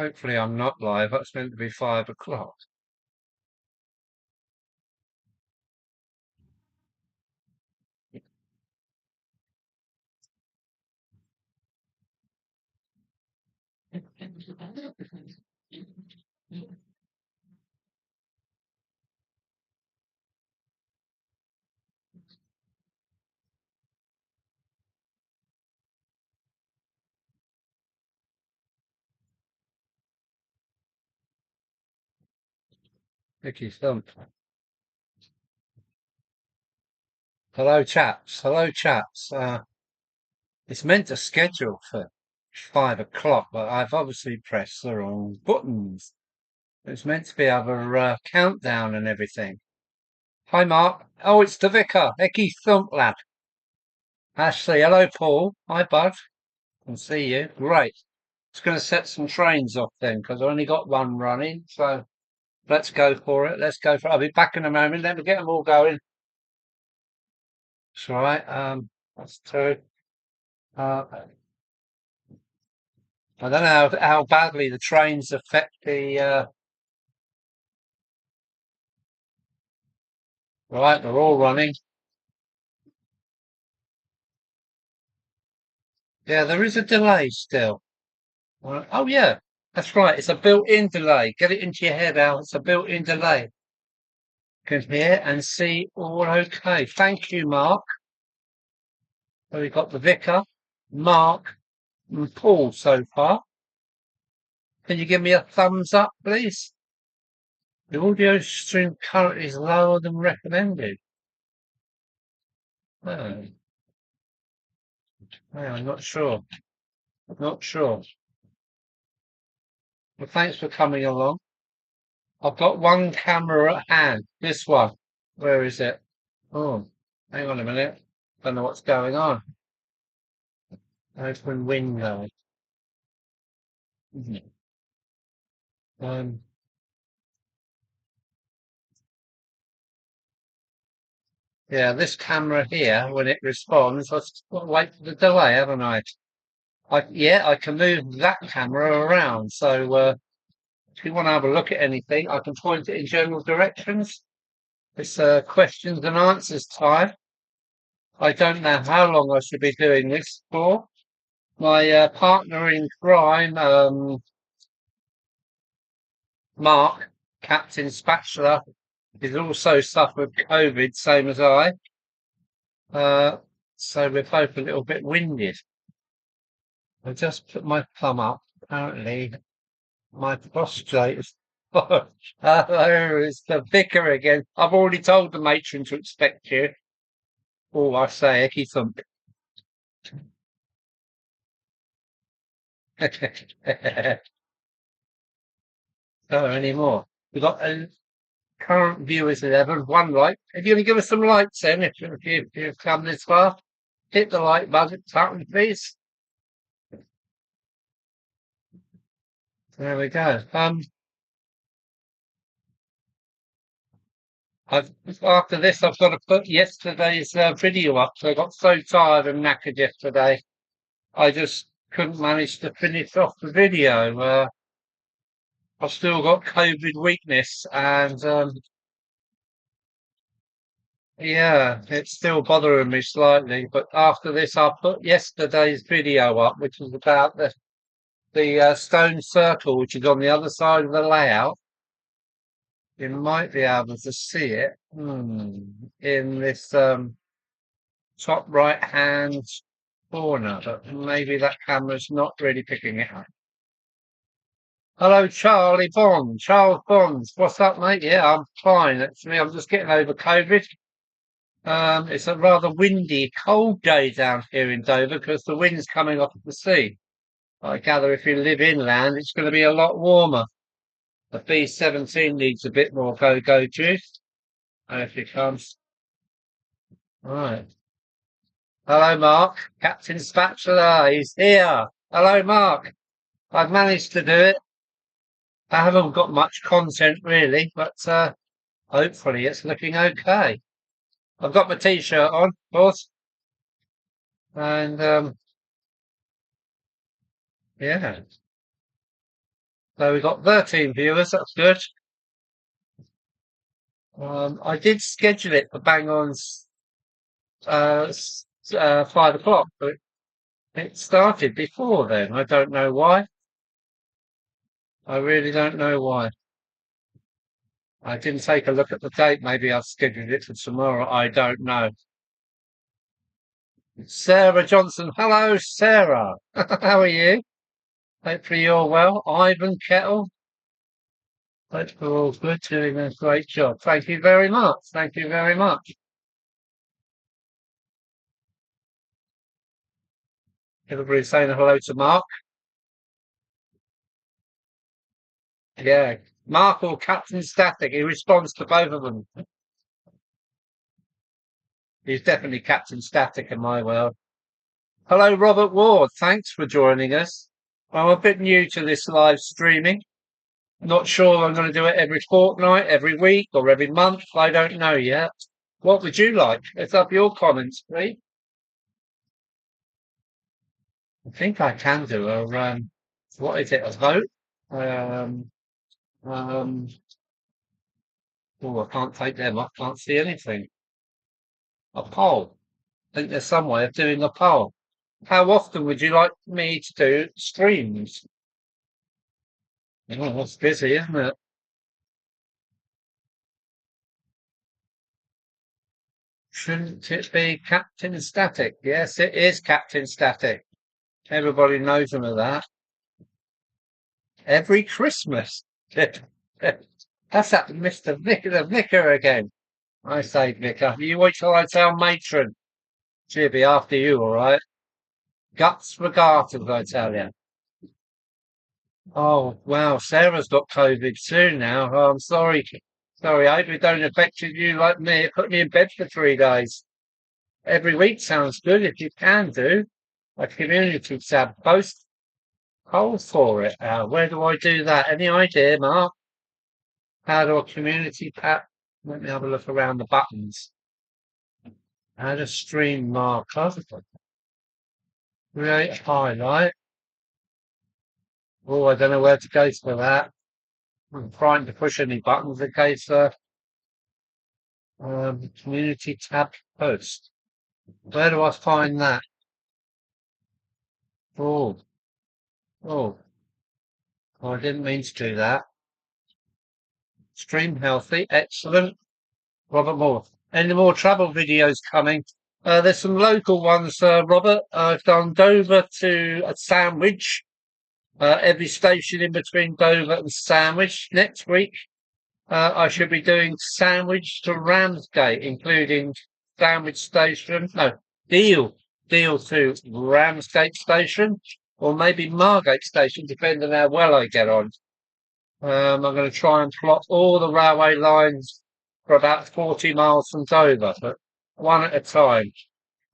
Hopefully I'm not live. That's meant to be 5 o'clock. Vicky Thump. Hello, chaps. Hello, chaps. It's meant to schedule for 5 o'clock, but I've obviously pressed the wrong buttons. It's meant to be our countdown and everything. Hi, Mark. Oh, it's the vicar. Vicky Thump, lad. Ashley. Hello, Paul. Hi, bud. Can see you. Great. It's going to set some trains off then, because I only got one running. So let's go for it. Let's go for it. I'll be back in a moment. Let me get them all going. That's right. That's two. Uh, I don't know how badly the trains affect the. Right, they're all running. Yeah, there is a delay still. Oh, yeah, that's right. It's a built-in delay. Get it into your head, Al. It's a built-in delay. Can hear and see all okay. Thank you, Mark. So we've got the vicar, Mark, and Paul so far. Can you give me a thumbs up, please? The audio stream currently is lower than recommended. Oh, I'm not sure. Not sure. Well, thanks for coming along. I've got one camera at hand. This one. Where is it? Oh, hang on a minute. Don't know what's going on. Open window. Um, yeah, this camera here, when it responds, I've got to wait for the delay, haven't I? Yeah, I can move that camera around. So if you want to have a look at anything, I can point it in general directions. It's questions and answers time. I don't know how long I should be doing this for. My partner in crime, Mark, Captain Spatula, has also suffered COVID, same as I. So we're both a little bit winded. I just put my thumb up. Apparently, my prostate is. Oh, it's the vicar again. I've already told the matron to expect you. Oh, I say, Icky thump. Oh, any more? We've got current viewers 11, one like. If you want to give us some likes then, if you've come this far, hit the like button, please. There we go. After this, I've got to put yesterday's video up. So I got so tired and knackered yesterday, I just couldn't manage to finish off the video. I've still got COVID weakness, and yeah, it's still bothering me slightly. But after this, I'll put yesterday's video up, which was about the stone circle, which is on the other side of the layout. You might be able to see it in this top right hand corner, but maybe that camera's not really picking it up. Hello, Charlie Bond. Charles Bonds. What's up, mate? Yeah, I'm fine. Actually, I'm just getting over COVID. It's a rather windy, cold day down here in Dover because the wind's coming off the sea. I gather if you live inland, it's going to be a lot warmer. The B-17 needs a bit more go-go juice. And if it comes. Right. Hello, Mark. Captain Spatula, he's here. Hello, Mark. I've managed to do it. I haven't got much content really, but hopefully it's looking okay. I've got my t-shirt on, of course, and yeah. So we got 13 viewers. That's good. I did schedule it for bang on 5 o'clock, but it started before then. I don't know why. I really don't know why. I didn't take a look at the date. Maybe I've scheduled it for tomorrow. I don't know. Sarah Johnson. Hello, Sarah. How are you? Hopefully you're well. Ivan Kettle. Hope we're all good, doing a great job. Thank you very much. Thank you very much. Everybody saying hello to Mark. Yeah. Mark or Captain Static. He responds to both of them. He's definitely Captain Static in my world. Hello, Robert Ward. Thanks for joining us. I'm a bit new to this live streaming. Not sure I'm going to do it every fortnight, every week, or every month. I don't know yet. What would you like? Let's have your comments, please. I think I can do a what is it? A vote? Um, um, oh, I can't take them. I can't see anything. A poll. I think there's some way of doing a poll. How often would you like me to do streams? Oh, that's busy, isn't it? Shouldn't it be Captain Static? Yes, it is Captain Static. Everybody knows him of that. Every Christmas. That's that Mr. Vicar, the Vicar again. I say Vicar. You wait till I tell Matron. She'll be after you, all right? Guts for garters, I tell you. Oh, wow. Sarah's got COVID too now. Oh, I'm sorry. Sorry, I hope it don't affect you like me. It put me in bed for 3 days. Every week sounds good if you can do. A community tab post. Calls for it. Where do I do that? Any idea, Mark? How do a community tab? Let me have a look around the buttons. How to stream marker. Create highlight. Oh, I don't know where to go for that. I'm trying to push any buttons in case community tab post. Where do I find that? Oh, oh, I didn't mean to do that. Stream healthy, excellent. Robert Moore. Any more travel videos coming? There's some local ones, Robert. I've done Dover to Sandwich. Every station in between Dover and Sandwich. Next week, I should be doing Sandwich to Ramsgate, including Sandwich Station. No, Deal to Ramsgate Station, or maybe Margate Station, depending on how well I get on. I'm going to try and plot all the railway lines for about 40 miles from Dover, but one at a time.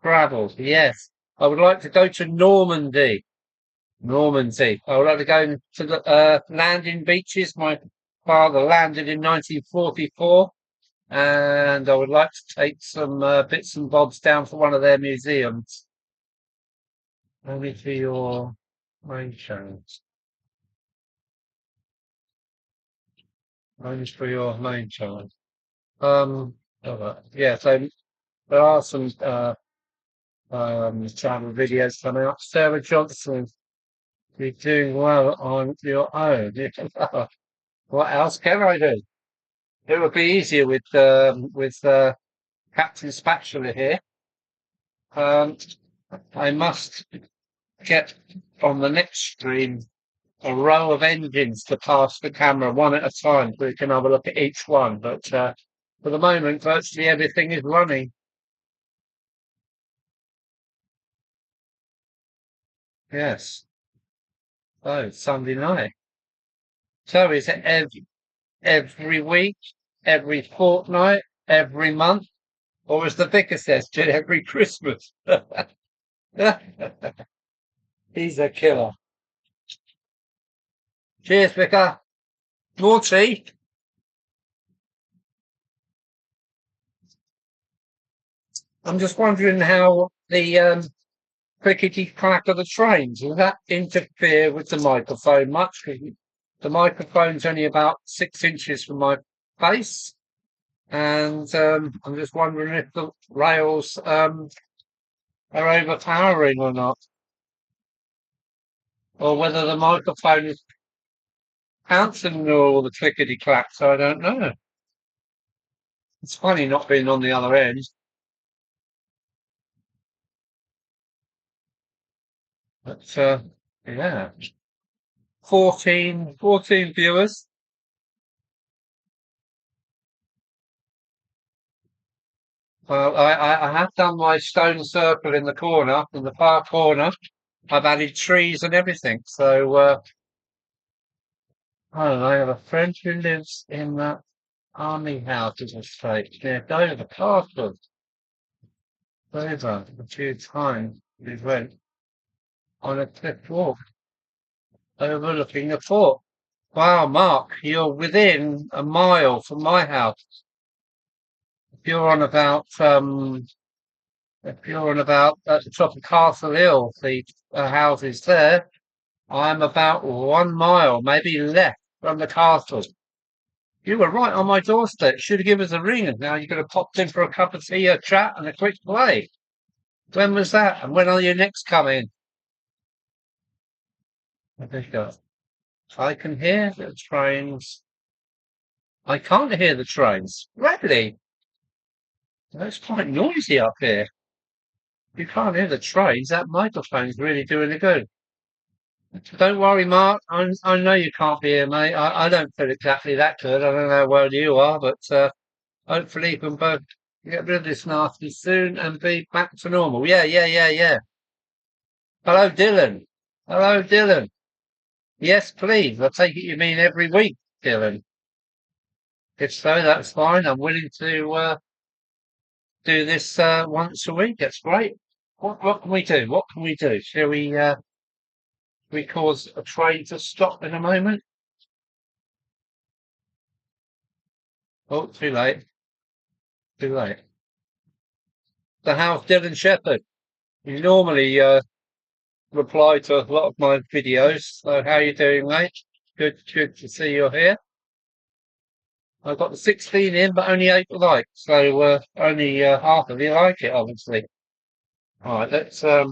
Travel, yes. I would like to go to Normandy. Normandy. I would like to go to the landing beaches. My father landed in 1944, and I would like to take some bits and bobs down for one of their museums. Only for your main channels. Only for your main channel. Yeah, so there are some travel videos coming up. Sarah Johnson, you're doing well on your own. What else can I do? It would be easier with Captain Spatula here. Um, I must get on the next stream a row of engines to pass the camera one at a time so we can have a look at each one. But for the moment, virtually everything is running. Yes. Oh, Sunday night. So is it every week, every fortnight, every month, or as the vicar says, every Christmas? He's a killer. Cheers, vicar. More tea. I'm just wondering how the crickety crack of the trains will that interfere with the microphone much? 'Cause The microphone's only about 6 inches from my face, and I'm just wondering if the rails are overpowering or not, or whether the microphone is cancelling all the clickety clacks. I don't know. It's funny not being on the other end. But yeah, 14 viewers. Well, I have done my stone circle in the corner, in the far corner. I've added trees and everything. So I don't know. I have a friend who lives in that army house estate near Dover Castle. Dover, a few times we went on a cliff walk overlooking the fort. Wow, Mark, you're within a mile from my house. If you're on about if you're on about at the top of Castle Hill, the houses there, I'm about 1 mile, maybe less, from the castle. You were right on my doorstep. Should have given us a ring, and now you could have popped in for a cup of tea, a chat, and a quick play. When was that? And when are you next coming? I think I can hear the trains. I can't hear the trains. Really? It's quite noisy up here. You can't hear the trains. That microphone's really doing it good. Don't worry, Mark. I know you can't be here, mate. I don't feel exactly that good. I don't know how well you are, but hopefully you can both get rid of this nasty soon and be back to normal. Yeah, yeah, yeah, yeah. Hello, Dylan. Hello, Dylan. Yes, please. I take it you mean every week, Dylan. If so, that's fine. I'm willing to do this once a week. That's great. What can we do? What can we do? Shall we cause a train to stop in a moment? Oh, too late. Too late. The house, Dylan Shepherd. You normally reply to a lot of my videos. So how you doing, mate? Good to see you're here. I've got the 16 in, but only 8 like. So only half of you like it, obviously. All right, let's I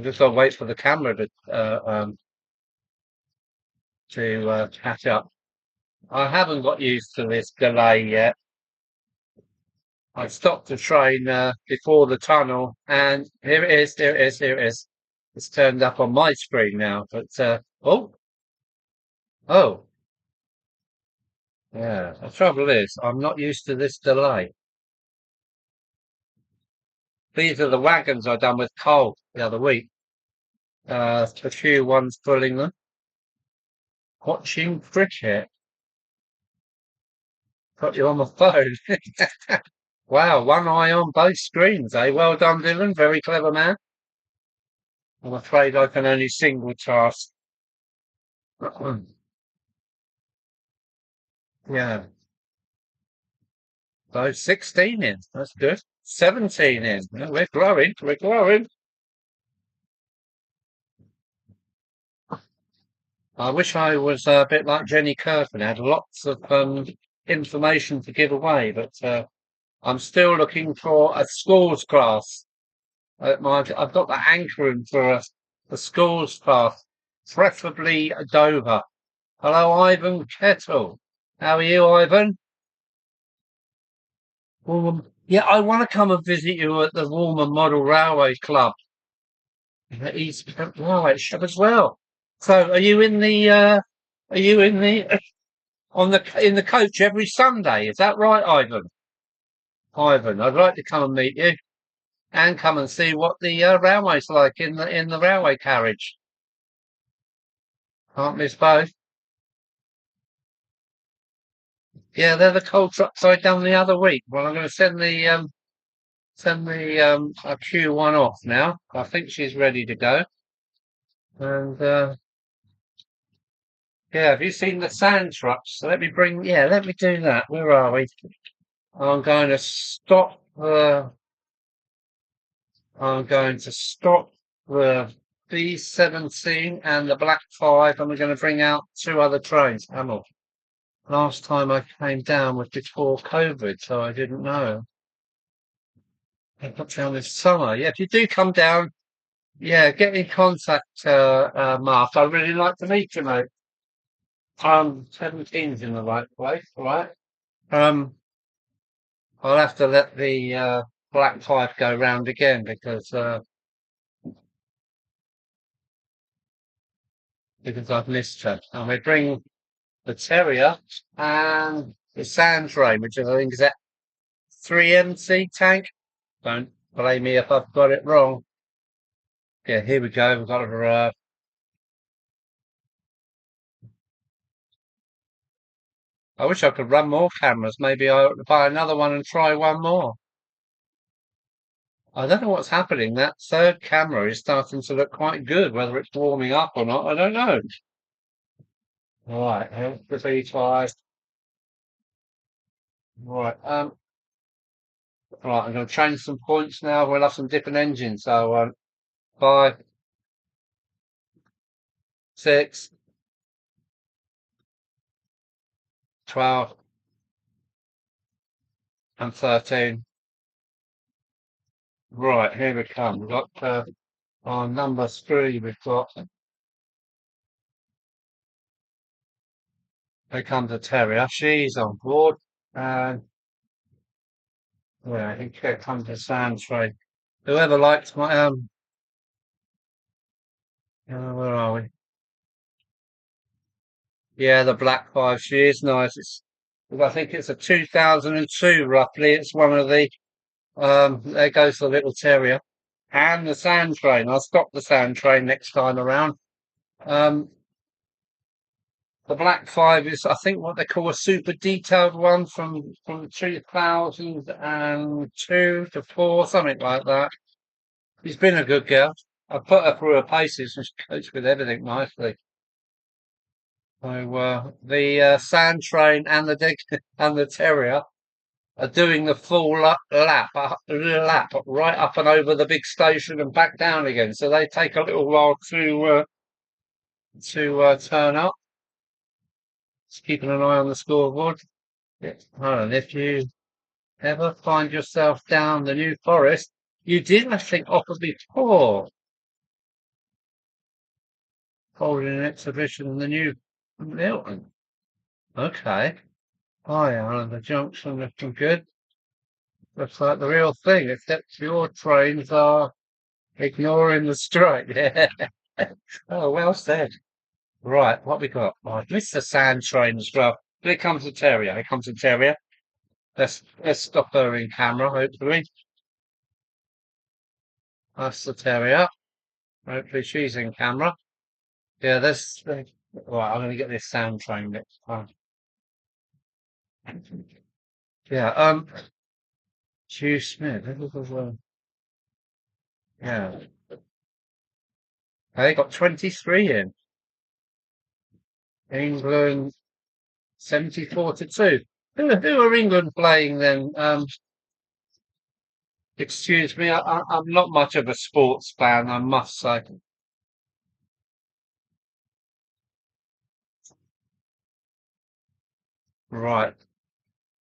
just gotta wait for the camera to catch up. I haven't got used to this delay yet. I stopped the train before the tunnel, and here it is, here it is, here it is. It's turned up on my screen now, but oh, oh, yeah. The trouble is, I'm not used to this delay. These are the wagons I done with coal the other week. A few ones pulling them. Watching cricket. Got you on the phone. Wow, one eye on both screens, eh? Well done, Dylan. Very clever man. I'm afraid I can only single task. Yeah. So 16 in. That's good. 17 in. Yeah, we're growing. We're growing. I wish I was a bit like Jenny Curtin, had lots of information to give away, but I'm still looking for a schools class. I've got the anchoring for a schools class, preferably a Dover. Hello, Ivan Kettle. How are you, Ivan? Yeah, I want to come and visit you at the Walmer Model Railway Club, the East Railway Shop as well. So, are you in the on the in the coach every Sunday? Is that right, Ivan? Ivan, I'd like to come and meet you and come and see what the railway's like in the railway carriage. Can't miss both. Yeah, they're the coal trucks I done the other week. Well, I'm going to send the a Q1 off now. I think she's ready to go. And yeah, have you seen the sand trucks? So let me do that. Where are we? I'm going to stop. I'm going to stop the B17 and the Black 5, and we're going to bring out two other trains. Hamill. Last time I came down was before COVID, so I didn't know. I got down this summer. Yeah, if you do come down, yeah, get in contact, Mark. I'd really like to meet you, mate. 17's in the right place, all right? Um, I'll have to let the Black 5 go round again because I've missed her. And we bring the Terrier and the Sand Train, which I think is that 3MC tank. Don't blame me if I've got it wrong. Yeah, here we go. We've got I wish I could run more cameras. Maybe I ought to buy another one and try one more. I don't know what's happening. That third camera is starting to look quite good. Whether it's warming up or not, I don't know. Right, here's the V5. Right, right. I'm going to change some points now. We'll have some different engines. So, 5, 6, 12, and 13. Right, here we come. We've got on number 3. We've got here comes the Terrier. She's on board, and yeah, I think here comes the Sand Train. Whoever likes my where are we? Yeah, the Black 5. She is nice. I think it's a 2002 roughly. It's one of the there goes the little Terrier and the Sand Train. I'll stop the Sand Train next time around. Um, the Black 5 is, I think, what they call a super detailed one from 2002 to 4, something like that. She's been a good girl. I put her through her paces and she copes with everything nicely. So the Sand Train and the and the Terrier are doing the full lap right up and over the big station and back down again. So they take a little while to turn up. Just keeping an eye on the scoreboard. Yeah. And if you ever find yourself down the New Forest, you did, I think, offer before holding an exhibition in the New Milton. Okay. Oh yeah, and the junction looking good. Looks like the real thing, except your trains are ignoring the strike. Yeah. Oh, well said. Right, what we got? Oh, I missed the Sand Train as well. Here comes the Terrier. Here comes the Terrier. Let's stop her in camera, hopefully. That's the Terrier. Hopefully she's in camera. Yeah, right, I'm gonna get this Sand Train next time. Yeah, Hugh Smith. Yeah. They got 23 in. England 74 to 2. Who are England playing then? Excuse me, I'm not much of a sports fan, I must say. Right,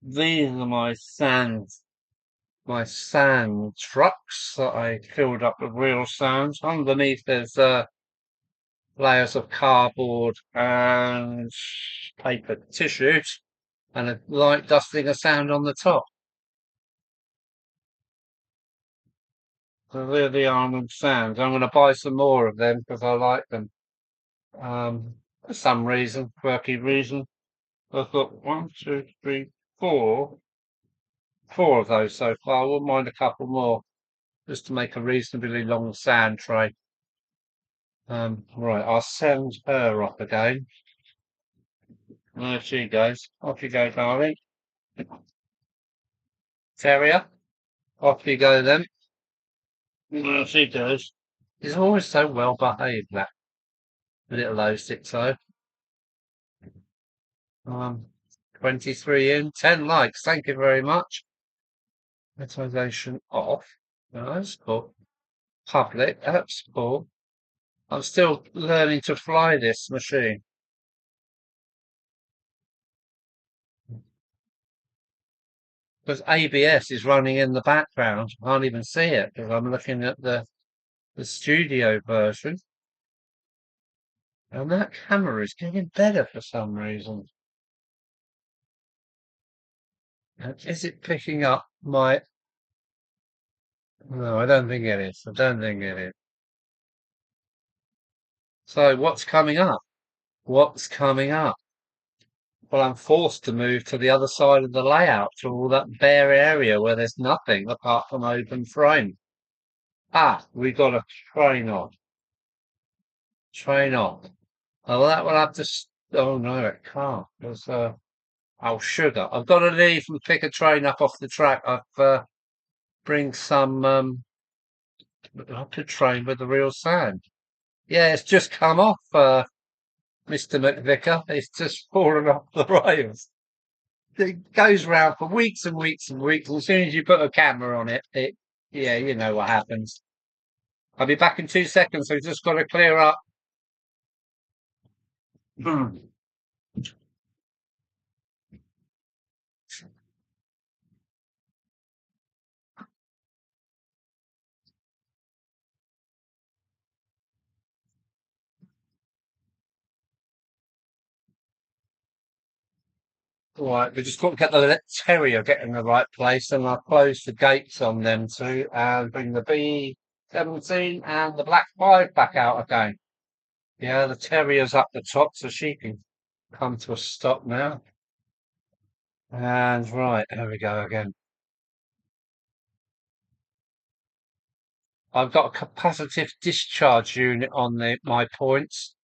these are my sand trucks that I filled up with real sand. Underneath there's layers of cardboard and paper tissues and a light dusting of sand on the top. So they're the almond sands. I'm going to buy some more of them because I like them. For some reason, quirky reason. I've got one, two, three, four of those so far. I wouldn't mind a couple more just to make a reasonably long sand tray. Right, I'll send her off again. There she goes. Off you go, darling. Terrier, off you go then. There she goes. He's always so well behaved, that little O60. Um, 23 in, 10 likes. Thank you very much. Monetization off. No, that's cool. public. That's cool. I'm still learning to fly this machine because ABS is running in the background. I can't even see it because I'm looking at the studio version. And that camera is getting better for some reason. Is it picking up my... No, I don't think it is. I don't think it is. So what's coming up? What's coming up? Well, I'm forced to move to the other side of the layout to all that bare area where there's nothing apart from open frame. Ah, we got a train on. Train on. Oh, that will have to... Oh, no, it can't. There's, oh, sugar. I've got to leave and pick a train up off the track. I've bring some up to train with the real sand. Yeah, it's just come off, Mr. McVicker. It's just fallen off the rails. It goes round for weeks and weeks and weeks. And as soon as you put a camera on it, yeah, you know what happens. I'll be back in 2 seconds. So we've just got to clear up. Right, we just got to get the terrier get in the right place, and I'll close the gates on them too, and bring the B17 and the Black 5 back out again. Yeah, the terrier's up the top, so she can come to a stop now. And right, there we go again. I've got a capacitive discharge unit on my points,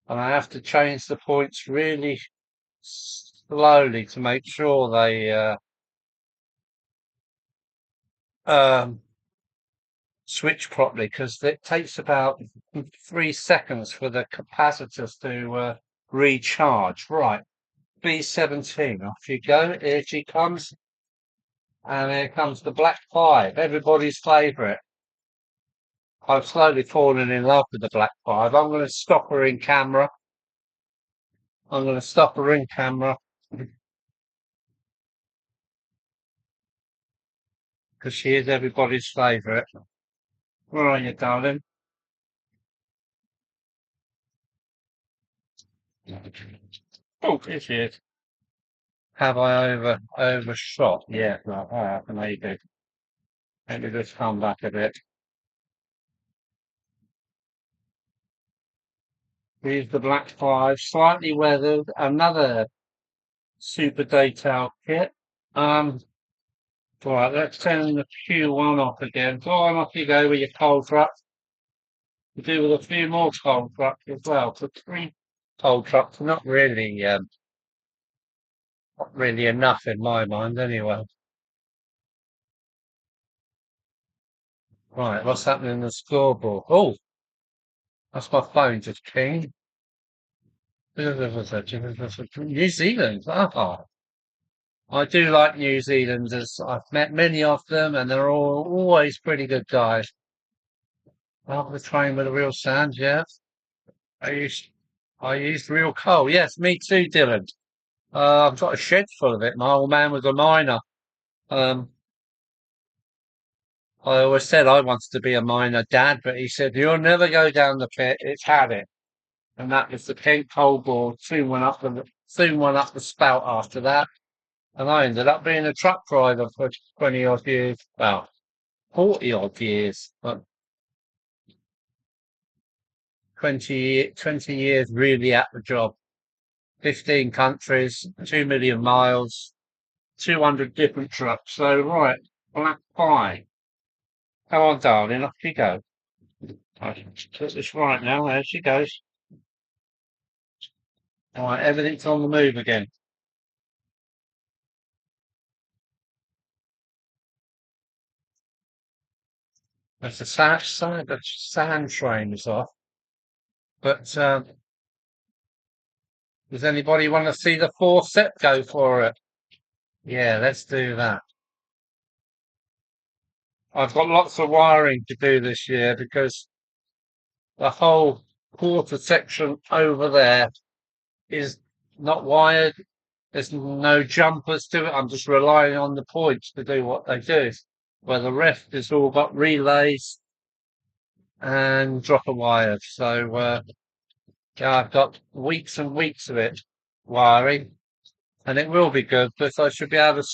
and I have to change the points really slowly to make sure they um, switch properly, because it takes about 3 seconds for the capacitors to recharge. Right, B17, off you go. Here she comes. And here comes the Black 5, everybody's favourite. I've slowly fallen in love with the Black 5. I'm going to stop her in camera. I'm going to stop her in camera because she is everybody's favourite. Where are you, darling? Oh, here she is. Have I overshot? Yeah, no, I have, maybe. Let me just come back a bit. Here's the Black 5, slightly weathered. Another super detailed kit. Right, let's turn the Q1 off again. Go on, off you go with your coal truck. We do with a few more coal trucks as well. So 3 coal trucks, not really enough in my mind anyway. Right, what's happening in the scoreboard? Oh, that's my phone just pinged. New Zealand. Ah, I do like New Zealanders. I've met many of them, and they're all always pretty good guys. Well, the train with the real sand, yeah. I used I used real coal. Yes, me too, Dylan. I've got a shed full of it. My old man was a miner. Um, I always said I wanted to be a miner, Dad, but he said, "You'll never go down the pit. It's had it." And that was the Kent coal board. Soon went up the spout after that. And I ended up being a truck driver for 20 odd years. Well, 40 odd years, but 20 years really at the job. 15 countries, 2 million miles, 200 different trucks. So, right, Black 5. Come on, darling, off you go. I can put this right now. There she goes. All right, everything's on the move again. That's the sand train is off. But does anybody want to see the four-step go for it? Yeah, let's do that. I've got lots of wiring to do this year because the whole quarter section over there is not wired. There's no jumpers to it. I'm just relying on the points to do what they do. Where the rest has all got relays and dropper wires. So yeah, I've got weeks and weeks of it wiring, and it will be good because I should be able to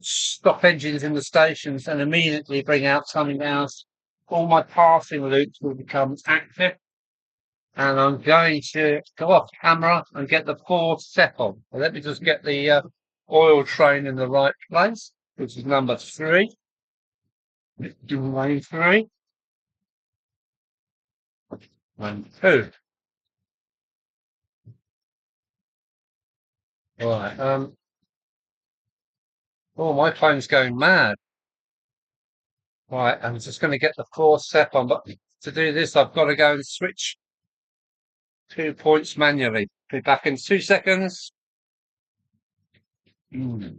stop engines in the stations and immediately bring out something else. All my passing loops will become active, and I'm going to go off camera and get the fourth step on. Let me just get the oil train in the right place, which is number 3. Lane 3 and 2. Right. Oh, my phone's going mad. Right, I'm just going to get the fourth step on, but to do this, I've got to go and switch 2 points manually. Be back in 2 seconds. Mm.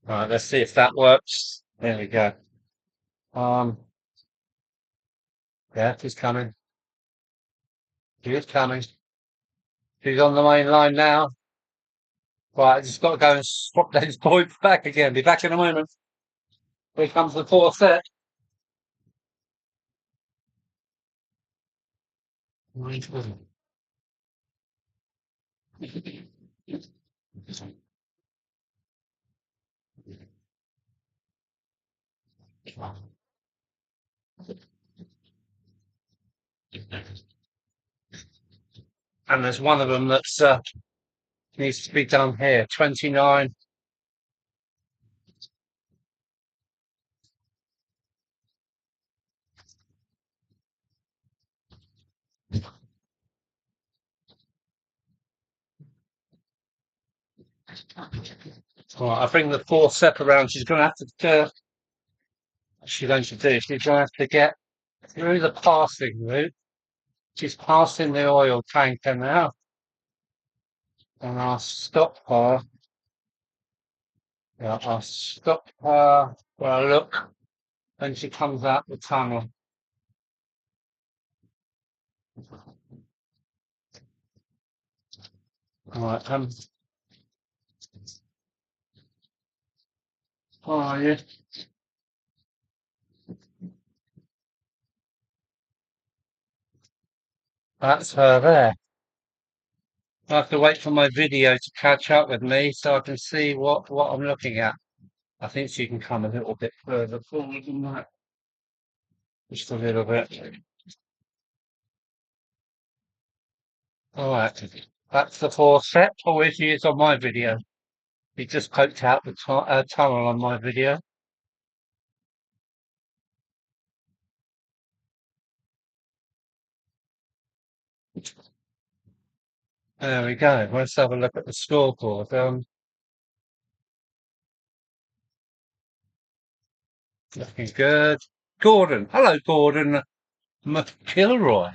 Right, let's see if that works. There we go. Um, yeah, he's coming. He is coming. He's on the main line now. Right, I just got to go and swap those points back again. Be back in a moment. Here comes the fourth set. And there's one of them that's needs to be done here. 29. Right, I bring the fourth step around. She's going to have to. She's going to do. She's going to have to get through the passing route. She's passing the oil tanker now, and I'll stop her. Yeah, I'll stop her where I look when she comes out the tunnel. Right, how are you? That's her there. I have to wait for my video to catch up with me so I can see what I'm looking at. I think she can come a little bit further forward than that. Just a little bit. Alright. That's the fourth step. Oh, here she is on my video. He just poked out the tunnel on my video. There we go. Let's have a look at the scoreboard. Looking good. Gordon. Hello, Gordon McIlroy.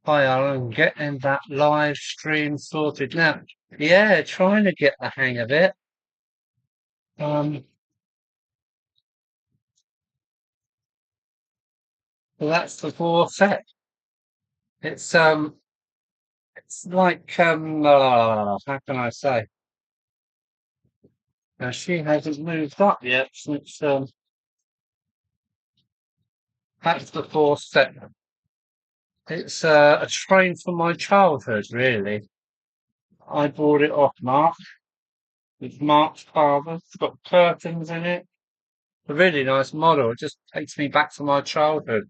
Hi, Alan. Getting that live stream sorted now. Yeah, trying to get the hang of it. Um, well, that's the fourth set. It's like how can I say? Now she hasn't moved up yet since that's the fourth set. It's a train from my childhood, really. I bought it off Mark. It's Mark's father. It's got curtains in it. A really nice model. It just takes me back to my childhood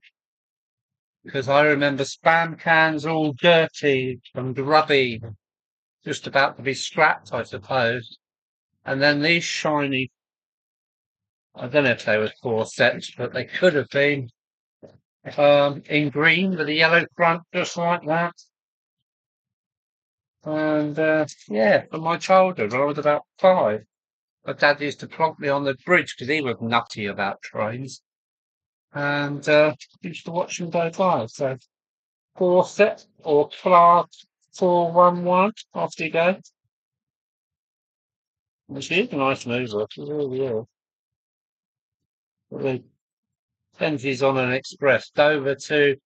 because I remember spam cans all dirty and grubby, just about to be scrapped, I suppose. And then these shiny, I don't know if they were four sets, but they could have been in green with a yellow front, just like that. And yeah, from my childhood, when I was about 5. My dad used to plonk me on the bridge because he was nutty about trains, and used to watch them go by. So Corset or Class 411, off you go. Which is a nice mover. It really is. The Tenzies on an express. Dover to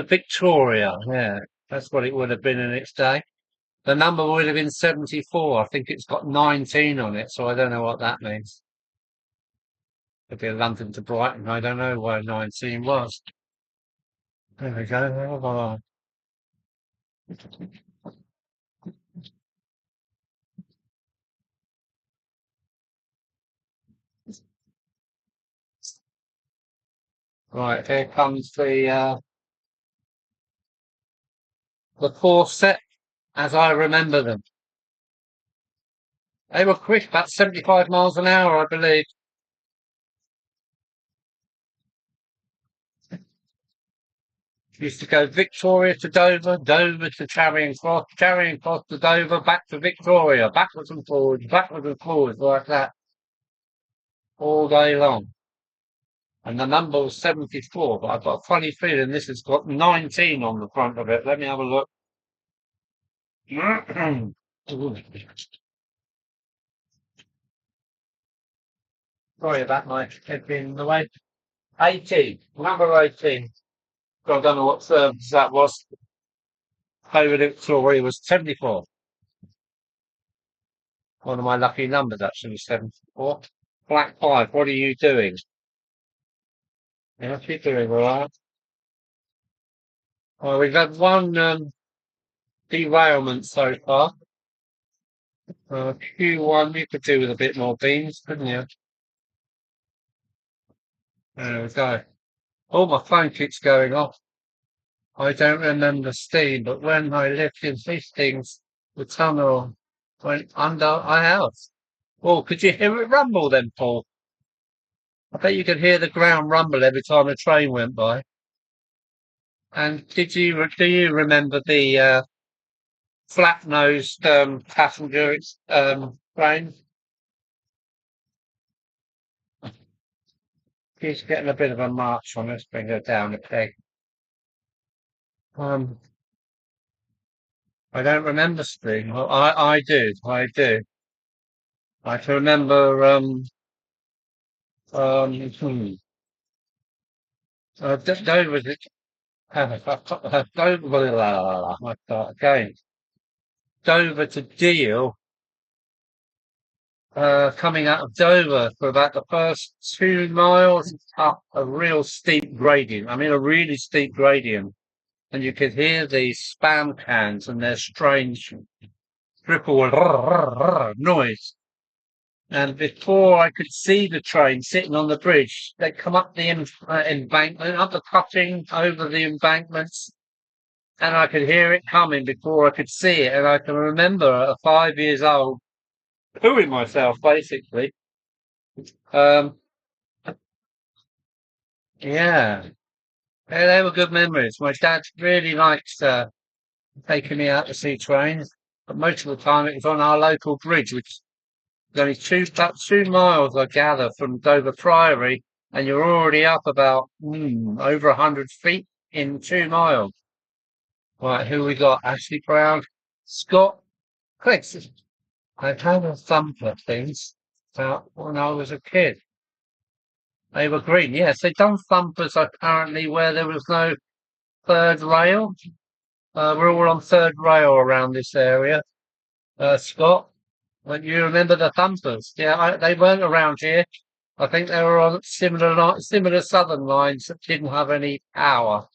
Victoria. Yeah, that's what it would have been in its day. The number would have been 74. I think it's got 19 on it, so I don't know what that means. Could be London to Brighton. I don't know where 19 was. There we go. Right, here comes the fourth set as I remember them. They were quick, about 75 miles an hour, I believe. Used to go Victoria to Dover, Dover to Charing Cross to Dover, back to Victoria, backwards and forwards, like that, all day long. And the number was 74, but I've got a funny feeling this has got 19 on the front of it. Let me have a look. Sorry about my head being in the way. 18, number 18. I don't know what service that was. Over Victoria was 74. One of my lucky numbers, actually, 74. Black 5, what are you doing? Yeah, you're doing all right. Well, we've had one derailment so far. Q1, you could do with a bit more beans, couldn't you? There we go. Oh, my phone keeps going off. I don't remember steam, but when I lived in Hastings, the tunnel went under a house. Oh, could you hear it rumble then, Paul? I bet you could hear the ground rumble every time a train went by. And do you remember the flat-nosed passenger train? He's getting a bit of a march on us, bring her down a peg. Um, I don't remember steam. Well, I do, I do. I can remember hmm, Dover. Dover. I start again. Dover to Deal. Coming out of Dover for about the first 2 miles up a real steep gradient. I mean, a really steep gradient. And you could hear these spam cans and their strange triple noise. And before I could see the train sitting on the bridge, they come up the embankment, up the cutting over the embankments, and I could hear it coming before I could see it. And I can remember at 5 years old, pooing myself basically. Um, yeah, they were good memories. My dad really liked taking me out to see trains, but most of the time it was on our local bridge, which is only about 2 miles, I gather, from Dover Priory, and you're already up about over 100 feet in 2 miles. Right, who we got? Ashley Brown, Scott, Chris. I've had a thumper things about when I was a kid. They were green. Yes, they've done thumpers apparently where there was no third rail. We're all on third rail around this area. Scott, when you remember the thumpers? Yeah, they weren't around here. I think they were on similar southern lines that didn't have any power.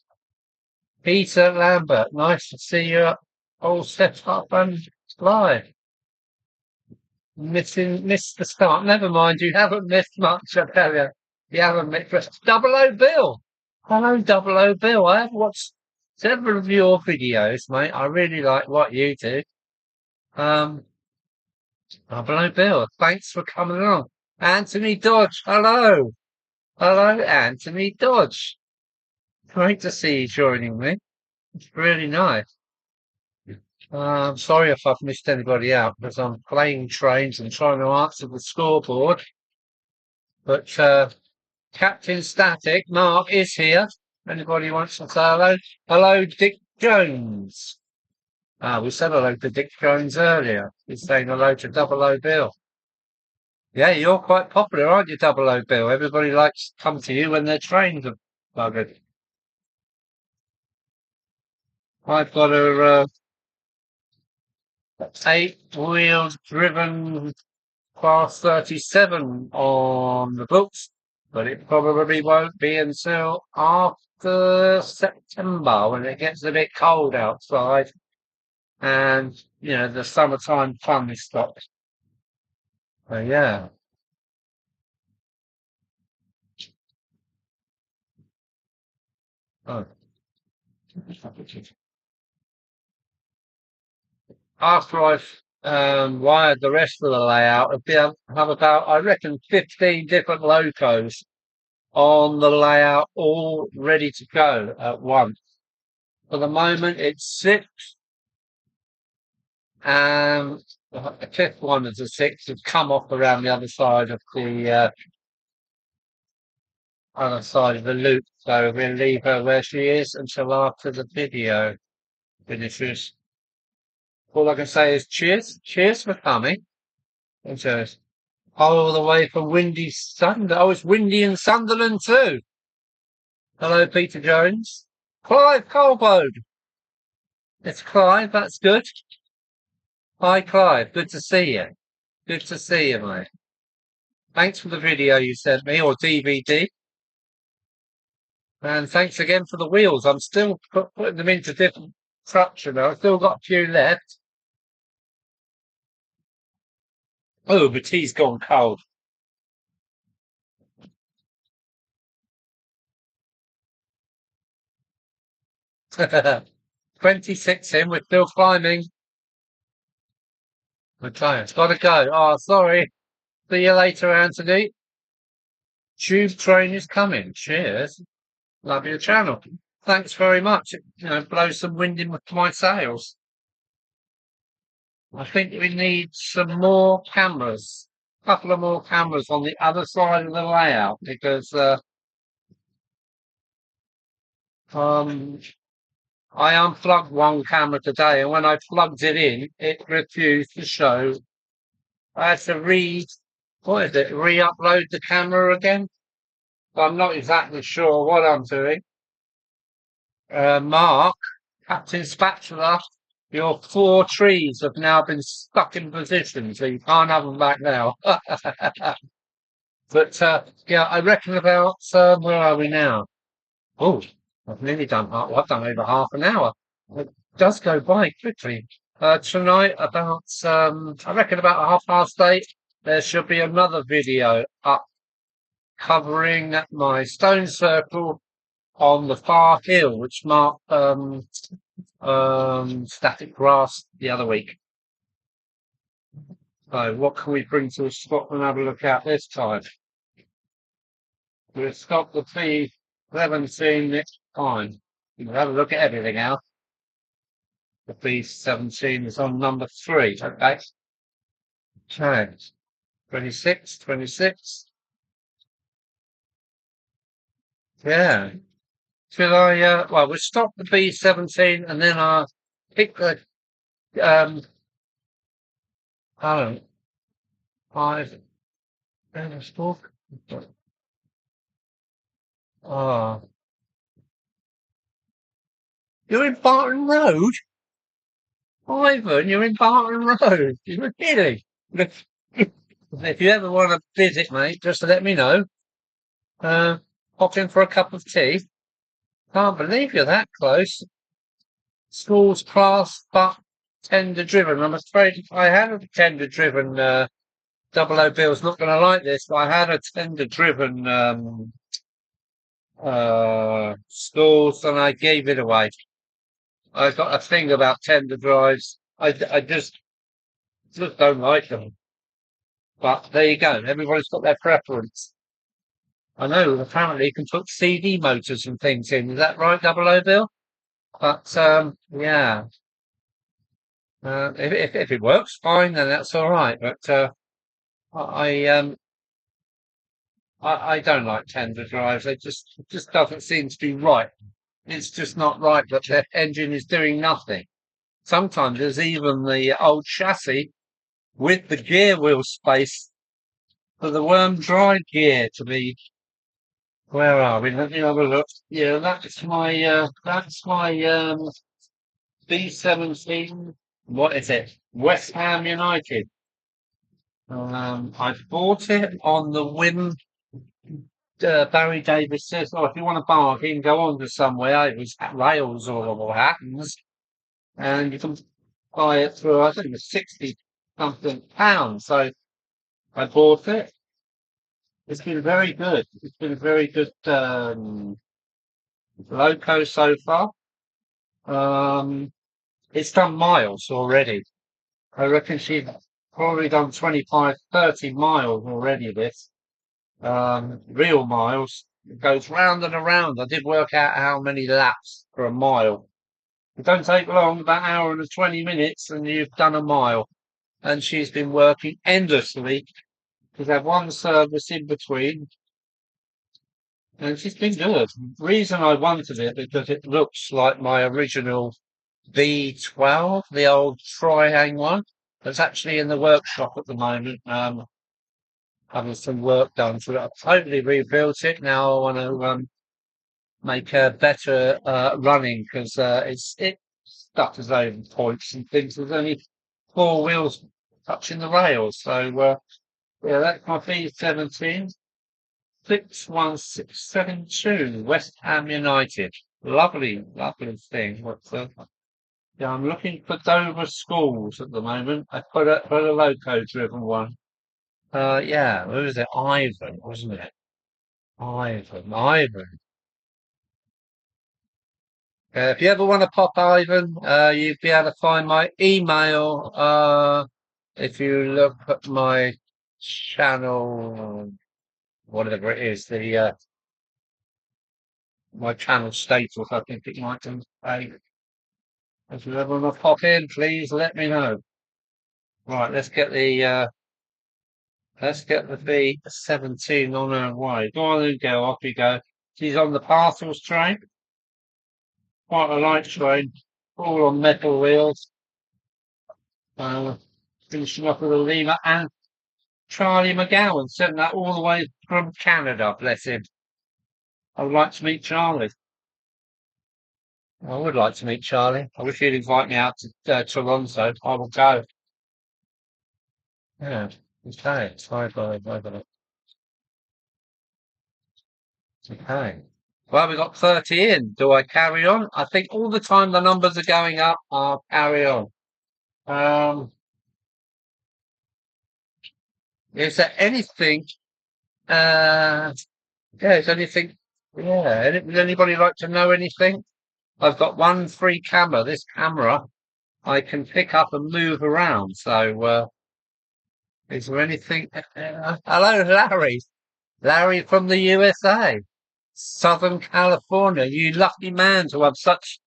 Peter Lambert, nice to see you all set up and live. Missed the start. Never mind, you haven't missed much, I tell you. You haven't missed. Double O Bill. Hello, Double O Bill. I have watched several of your videos, mate. I really like what you do. Um, Double O Bill, thanks for coming along. Anthony Dodge, hello. Hello, Anthony Dodge. Great to see you joining me. It's really nice. I'm sorry if I've missed anybody out because I'm playing trains and trying to answer the scoreboard. But Captain Static, Mark, is here. Anybody wants to say hello? Hello, Dick Jones. We said hello to Dick Jones earlier. He's saying hello to Double O Bill. Yeah, you're quite popular, aren't you, Double O Bill? Everybody likes to come to you when their trains are buggered. I've got a 8-wheel driven Class 37 on the books, but it probably won't be until after September when it gets a bit cold outside and, the summertime fun stops. So, yeah. Oh. After I've wired the rest of the layout, I'll be able to have about, I reckon, 15 different locos on the layout, all ready to go at once. For the moment, it's 6, and the fifth one of the 6 has come off around the other side of the loop. So we'll leave her where she is until after the video finishes. All I can say is cheers for coming. And cheers. All the way from windy Sunderland. Oh, it's windy in Sunderland too. Hello, Peter Jones. Clive Colbode. It's Clive, that's good. Hi, Clive. Good to see you. Good to see you, mate. Thanks for the video you sent me, or DVD. And thanks again for the wheels. I'm still putting them into different structure now. I've still got a few left. Oh, the tea's gone cold. 26 in, we're still climbing. Okay, it's got to go. Oh, sorry. See you later, Anthony. Tube train is coming. Cheers. Love your channel. Thanks very much. Blow some wind in with my sails. I think we need some more cameras. A couple of more cameras on the other side of the layout because um, I unplugged one camera today, and when I plugged it in, it refused to show. I had to re-upload the camera again. I'm not exactly sure what I'm doing. Mark, Captain Spatula, your 4 trees have now been stuck in position, so you can't have them back now. But yeah, I reckon about where are we now? Oh, I've nearly done I've done over half an hour. It does go by quickly. Tonight, about I reckon about 8:30, there should be another video up covering my stone circle on the far hill, which marked static grass the other week. So, what can we bring to a stop and have a look at this time? We'll stop the P17 next time. We'll have a look at everything else. The P17 is on number 3, okay? Okay. 26, 26. Yeah. Should I, well, we'll stop the B17 and then I'll pick the, oh, 5, book. Oh, you're in Barton Road? Ivan, you're in Barton Road. You're kidding. If you ever want to visit, mate, just let me know. Pop in for a cup of tea. Can't believe you're that close. School's class, but tender driven. I'm afraid if I had a tender driven, Double O Bill's not going to like this, but I had a tender driven, schools and I gave it away. I got a thing about tender drives. I just don't like them. But there you go. Everybody's got their preference. I know apparently you can put CD motors and things in. Is that right, Double O Bill? But yeah. If it works, fine, then that's all right. But I I don't like tender drives. It just doesn't seem to be right. It's just not right that the engine is doing nothing. Sometimes there's even the old chassis with the gear wheel space for the worm dry gear to be. Where are we? Let me have a look. Yeah, that's my B17. What is it? West Ham United. I bought it on the whim. Barry Davis says, "Oh, if you want a bargain, go on to somewhere. It was at Rails or Hattons, and you can buy it for I think it's 60 something pounds." So I bought it. It's been very good. It's been a very good loco so far. Um, it's done miles already. I reckon she's probably done 25, 30 miles already. This real miles. It goes round and around. I did work out how many laps for a mile. It don't take long, about an hour and 20 minutes, and you've done a mile. And she's been working endlessly. She's had one service in between, and she's been good. Reason I wanted it because it looks like my original B12, the old Triang one. That's actually in the workshop at the moment. Having some work done to it. I've totally rebuilt it. Now I want to make a better running because it stutters over points and things. There's only four wheels touching the rails. So yeah, that's my B17. 61672 West Ham United. Lovely, lovely thing. Yeah, I'm looking for Dover schools at the moment. I put a loco driven one. Yeah, who was it? Ivan, wasn't it? Ivan. If you ever want to pop Ivan, you'd be able to find my email. If you look at my channel, whatever it is, the my channel status, I think it might be. If you ever want to pop in, please let me know. Right, let's get the B17 on her way. Go on and go, off you go. She's on the parcels train, quite a light train, all on metal wheels. Uh, Finishing up with a Lima and Charlie McGowan sent that all the way from Canada, bless him. I would like to meet Charlie. I would like to meet Charlie. I wish he'd invite me out to Toronto. I will go. Yeah. Okay. Bye. Okay. Well, we got 30 in. Do I carry on? I think all the time the numbers are going up, I'll carry on. Um, is there anything, uh, yeah, is anything, yeah, would anybody like to know anything? I've got one free camera. This camera I can pick up and move around. So, is there anything? Hello, Larry. Larry from the USA, Southern California. You lucky man to have such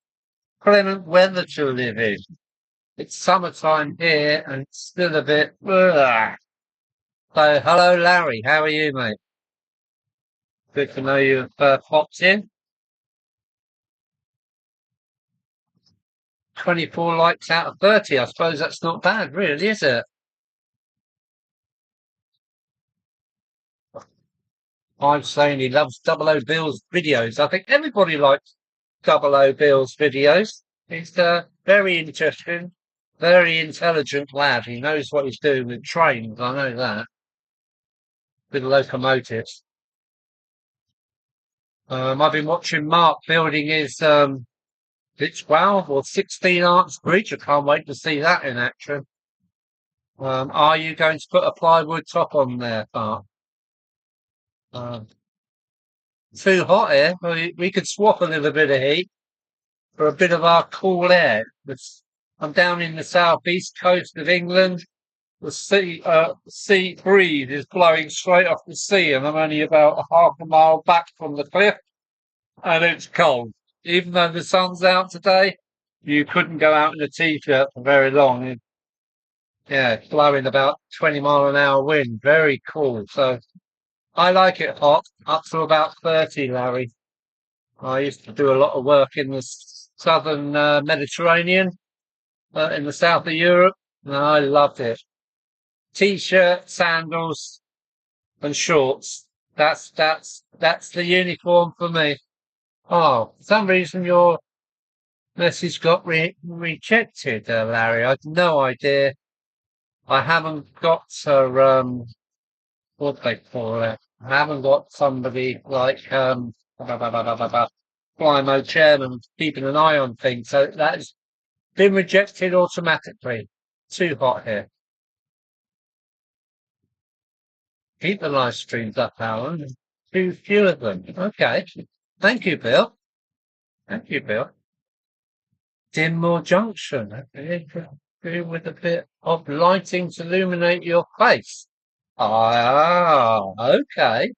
clement weather to live in. It's summertime here and it's still a bit. Ugh. So, hello, Larry. How are you, mate? Good to know you've popped in. 24 likes out of 30. I suppose that's not bad, really, is it? I'm saying he loves Double O Bill's videos. I think everybody likes Double O Bill's videos. He's very interesting, very intelligent lad. He knows what he's doing with trains. I know that. With locomotives. I've been watching Mark building his is it 12 or 16 arch bridge. I can't wait to see that in action. Are you going to put a plywood top on there, Mark? Um, Too hot here. We could swap a little bit of heat for a bit of our cool air. I'm down in the southeast coast of England. The sea breeze is blowing straight off the sea, and I'm only about a half a mile back from the cliff, and it's cold. Even though the sun's out today, You couldn't go out in a t-shirt for very long. Yeah, blowing about 20-mile-an-hour wind. Very cool. So I like it hot, up to about 30, Larry. I used to do a lot of work in the southern Mediterranean, in the south of Europe, and I loved it. T-shirt, sandals, and shorts. That's the uniform for me. Oh, for some reason your message got rejected, Larry. I had no idea. I haven't got what they call it. I haven't got somebody like Flymo chairman keeping an eye on things. So that's been rejected automatically. Too hot here. Keep the live streams up, Alan. Too few of them. Okay. Thank you, Bill. Thank you, Bill. Dinmore Junction. Okay. Do with a bit of lighting to illuminate your face. Ah, okay.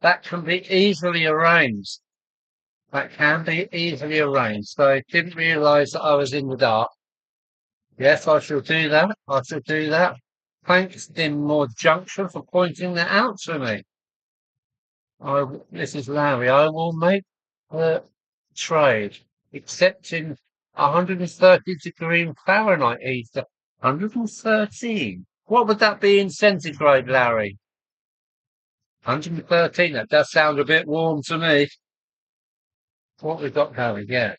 That can be easily arranged. That can be easily arranged. So I didn't realise that I was in the dark. Yes, I shall do that. I shall do that. Thanks, Dinmore Junction, for pointing that out to me. This is Larry. I will make the trade, except in 130-degree Fahrenheit heater. 113. What would that be in centigrade, Larry? 113. That does sound a bit warm to me. What we've got going, yeah.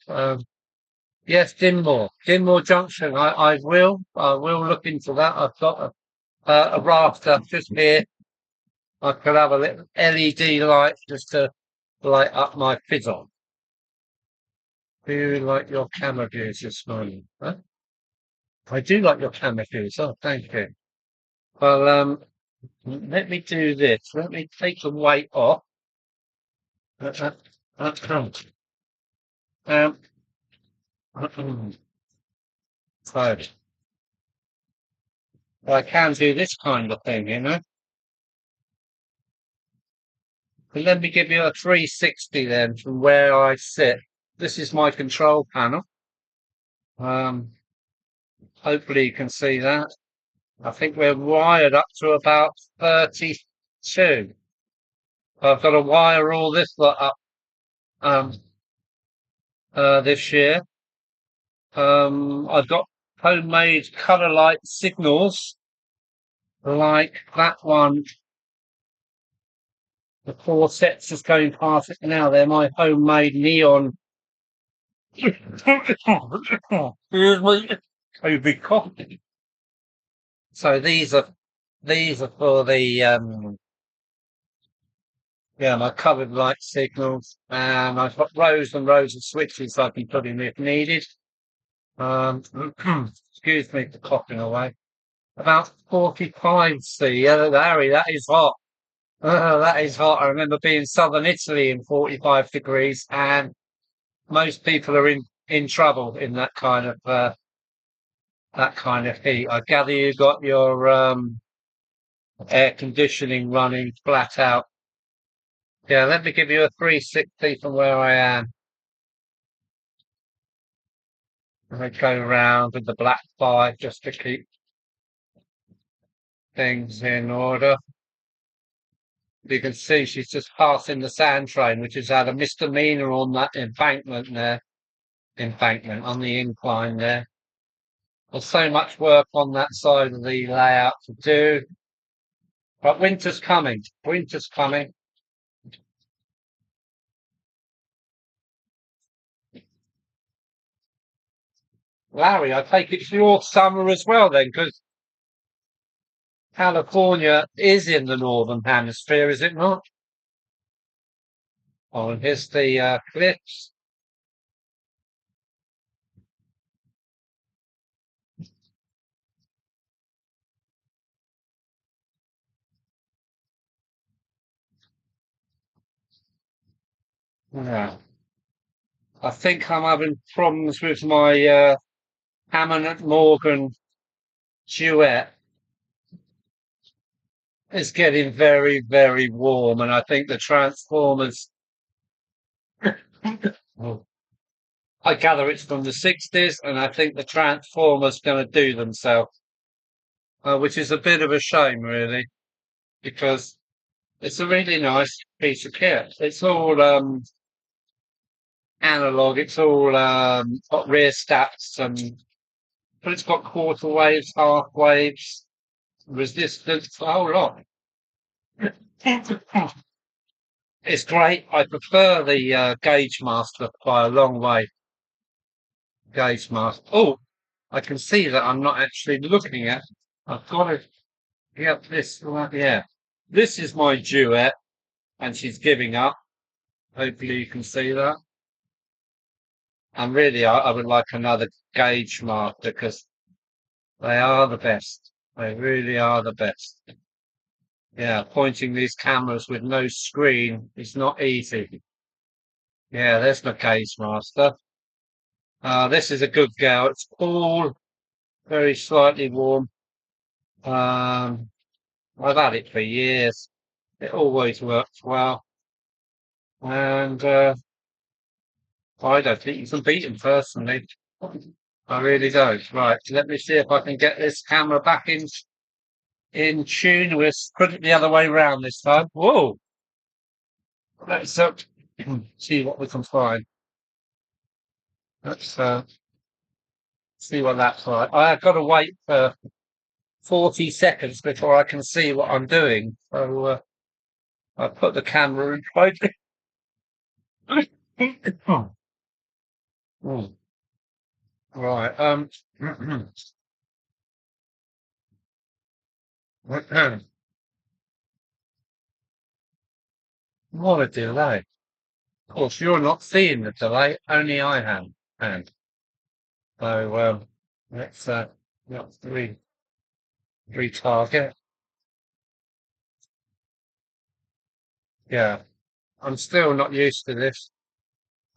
Yes, Dinmore Junction. I will look into that. I've got a rafter just here. I could have a little LED light just to light up my fizzle. Do you like your camera views this morning? Huh? I do like your camera views. Oh, thank you. Well, let me do this. Let me take the weight off. Um, so I can do this kind of thing, you know. But let me give you a 360 then from where I sit. This is my control panel. Hopefully you can see that. I think we're wired up to about 32. I've got to wire all this lot up this year. I've got homemade colour light signals like that one. The 4 sets is going past it now. They're my homemade neon. Excuse me. COVID coffee. So these are for the yeah, my coloured light signals, and I've got rows and rows of switches I can put in if needed. Excuse me for coughing away. About 45 C. Yeah, Larry, that is hot. That is hot. I remember being southern Italy in 45 degrees, and most people are in trouble in that kind of heat. I gather you got your air conditioning running flat out. Yeah, let me give you a 360 from where I am. I go around with the black 5 just to keep things in order. You can see she's just passing the sand train, which has had a misdemeanor on that embankment there. Embankment on the incline there. There's so much work on that side of the layout to do. But winter's coming. Winter's coming. Larry, I take it's your summer as well then, because California is in the northern hemisphere, is it not? Oh, and here's the cliffs. Yeah. I think I'm having problems with my Hammond and Morgan duet. It's getting very, very warm, and I think the transformers. Oh, I gather it's from the 60s, and I think the Transformers going to do themselves, which is a bit of a shame, really, because it's a really nice piece of kit. It's all analog. It's all got rear stats, but it's got quarter waves, half waves, resistance, a whole lot. It's great. I prefer the Gauge Master by a long way. Gauge Master. Oh, I can see that I'm not actually looking at. I've got to get this. Yeah, this is my duet, and she's giving up. Hopefully, you can see that. And really, I would like another Gauge Master because they are the best. They really are the best. Yeah, pointing these cameras with no screen is not easy. Yeah, there's my Gauge Master. This is a good girl. It's cool, very slightly warm. Um, I've had it for years. It always works well. And I don't think you can beat him personally. I really don't. Right, let me see if I can get this camera back in tune. We'll put it the other way around this time. Whoa! Let's see what we can find. Let's see what that's like. I've got to wait for 40 seconds before I can see what I'm doing. So I put the camera in front. Hmm. Right. What a delay. Of course, you're not seeing the delay, only I am. And so let's let's retarget. Yeah. I'm still not used to this.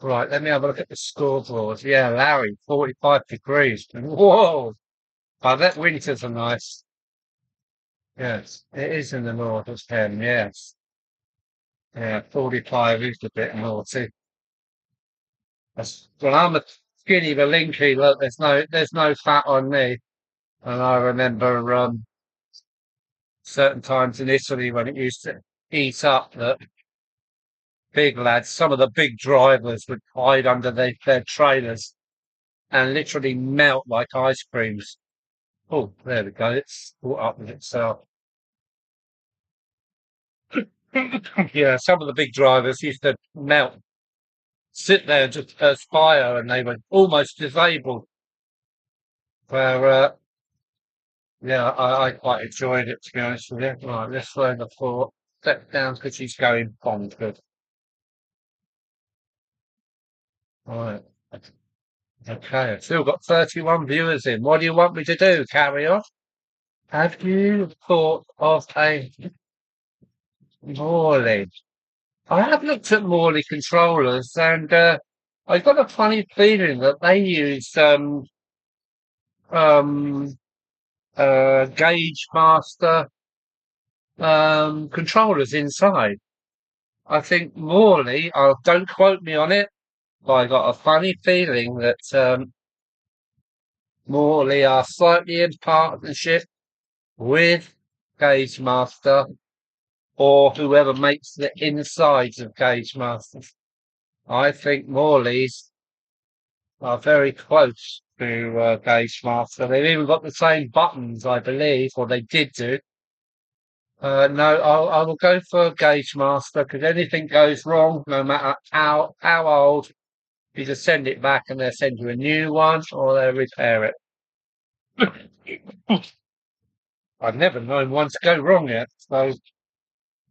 Right, let me have a look at the scoreboard. Yeah, Larry, 45 degrees. Whoa! I bet winters are nice. Yes, it is in the north of 10, yes. Yeah, 45 is a bit naughty. Well, I'm a skinny Malinky. Look, there's no fat on me. And I remember certain times in Italy when it used to heat up that big lads, some of the big drivers would hide under their trailers and literally melt like ice creams. Oh, there we go. It's caught up with itself. Yeah, some of the big drivers used to melt, sit there and just perspire, and they were almost disabled. Where, yeah, I quite enjoyed it, to be honest with you. Right, let's throw the floor. Step down because she's going bonkers. Right. Okay, I've still got 31 viewers in. What do you want me to do? Carry on? Have you thought of a Morley? I have looked at Morley controllers, and I got a funny feeling that they use um, Gauge Master controllers inside. I think Morley, don't quote me on it, but I got a funny feeling that Morley are slightly in partnership with Gauge Master or whoever makes the insides of Gauge Masters. I think Morley's are very close to Gauge Master. They've even got the same buttons, I believe, or they did do. No, I will go for Gauge Master because anything goes wrong, no matter how old, you just send it back and they'll send you a new one or they'll repair it. I've never known one to go wrong yet, so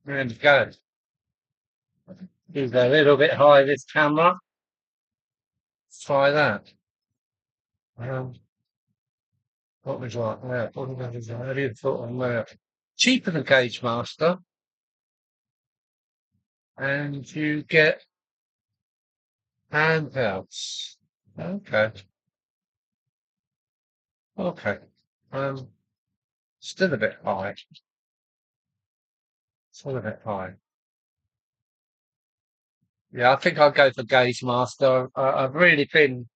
there we go. Is a little bit high this camera. Let's try that. Um, what was like that? What was that? I didn't thought on that. Cheaper than Gauge Master, and you get handhelds. Okay, okay. Um, Still a bit high. Still a bit high. Yeah, I think I'll go for Gauge Master. I've really been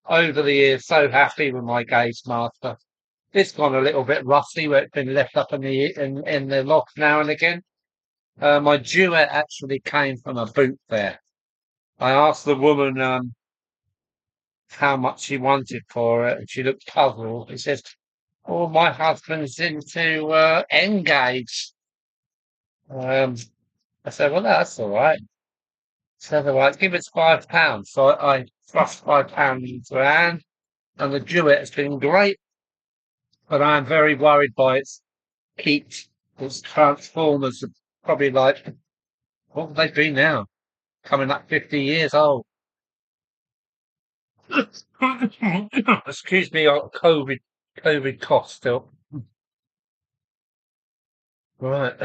over the years so happy with my Gauge Master. It's gone a little bit rusty where it's been left up in the loft now and again. My duet actually came from a boot there. I asked the woman how much she wanted for it, and she looked puzzled. She said, "Oh, my husband's into Engage." Um, I said, "Well, that's all right." So they're like, "Give us £5." So I thrust £5 into her hand, and the duet has been great, but I am very worried by its heat. Its transformers are probably like, what would they be now? Coming up 50 years old. Excuse me, COVID cough still. Right.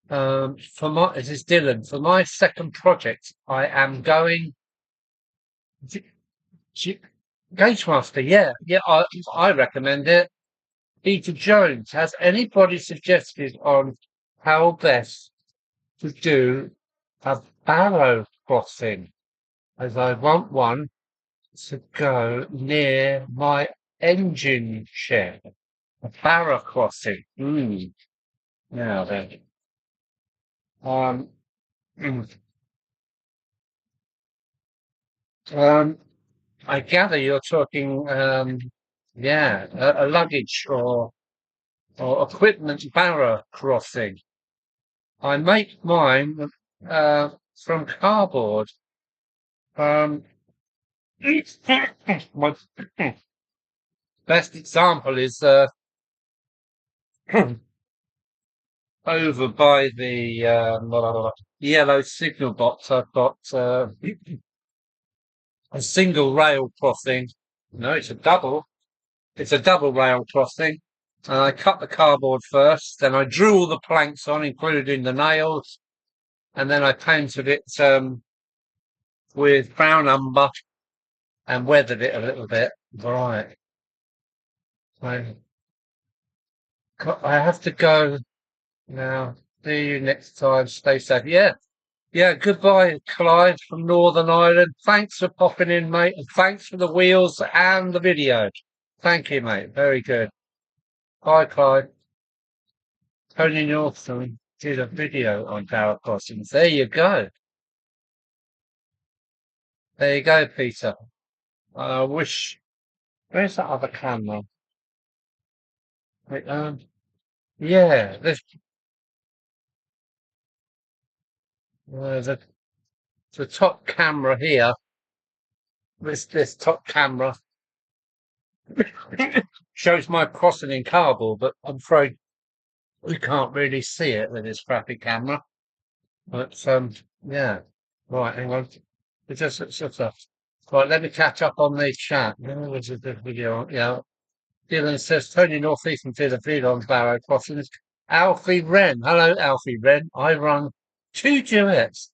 This is Dylan. For my second project, I am going G- G- Gauge Master. Yeah, yeah, I recommend it. Peter Jones, has anybody suggested on how best to do a Barrow crossing? As I want one to go near my engine shed. A Barrow crossing. Now then. Um, mm, um, I gather you're talking, yeah, a luggage or equipment Barrow crossing. I make mine from cardboard. Um, my best example is over by the yellow signal box. I've got a single rail crossing. No, it's a double. It's a double rail crossing. And I cut the cardboard first, then I drew all the planks on, including the nails, and then I painted it with brown umber and weathered it a little bit. Right. I, I have to go now. See you next time. Stay safe. Yeah. Yeah. Goodbye, Clive from Northern Ireland. Thanks for popping in, mate. And thanks for the wheels and the video. Thank you, mate. Very good. Bye, Clive. Tony Northern did a video on Barrow crossings. There you go. There you go, Peter. I wish. Where's that other camera? Wait, yeah, the the top camera here. This top camera shows my crossing in cardboard, but I'm afraid we can't really see it with this crappy camera. But yeah. Right, hang on. It's just right. Let me catch up on the chat. Where was the video? Yeah. Dylan says Tony Northeastern did a video on Barrow crossings. Alfie Wren. Hello, Alfie Wren. I run two duets.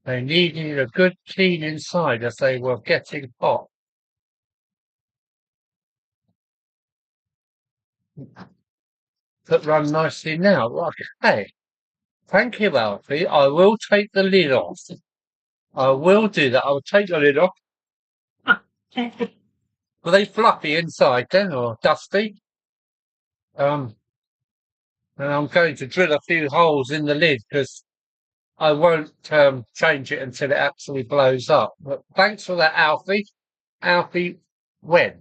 They needed a good clean inside as they were getting hot. That run nicely now. Okay. Thank you, Alfie. I will take the lid off. I will do that. I will take the lid off. Were they fluffy inside then or dusty? Um, and I'm going to drill a few holes in the lid because I won't change it until it actually blows up. But thanks for that, Alfie. Alfie, when?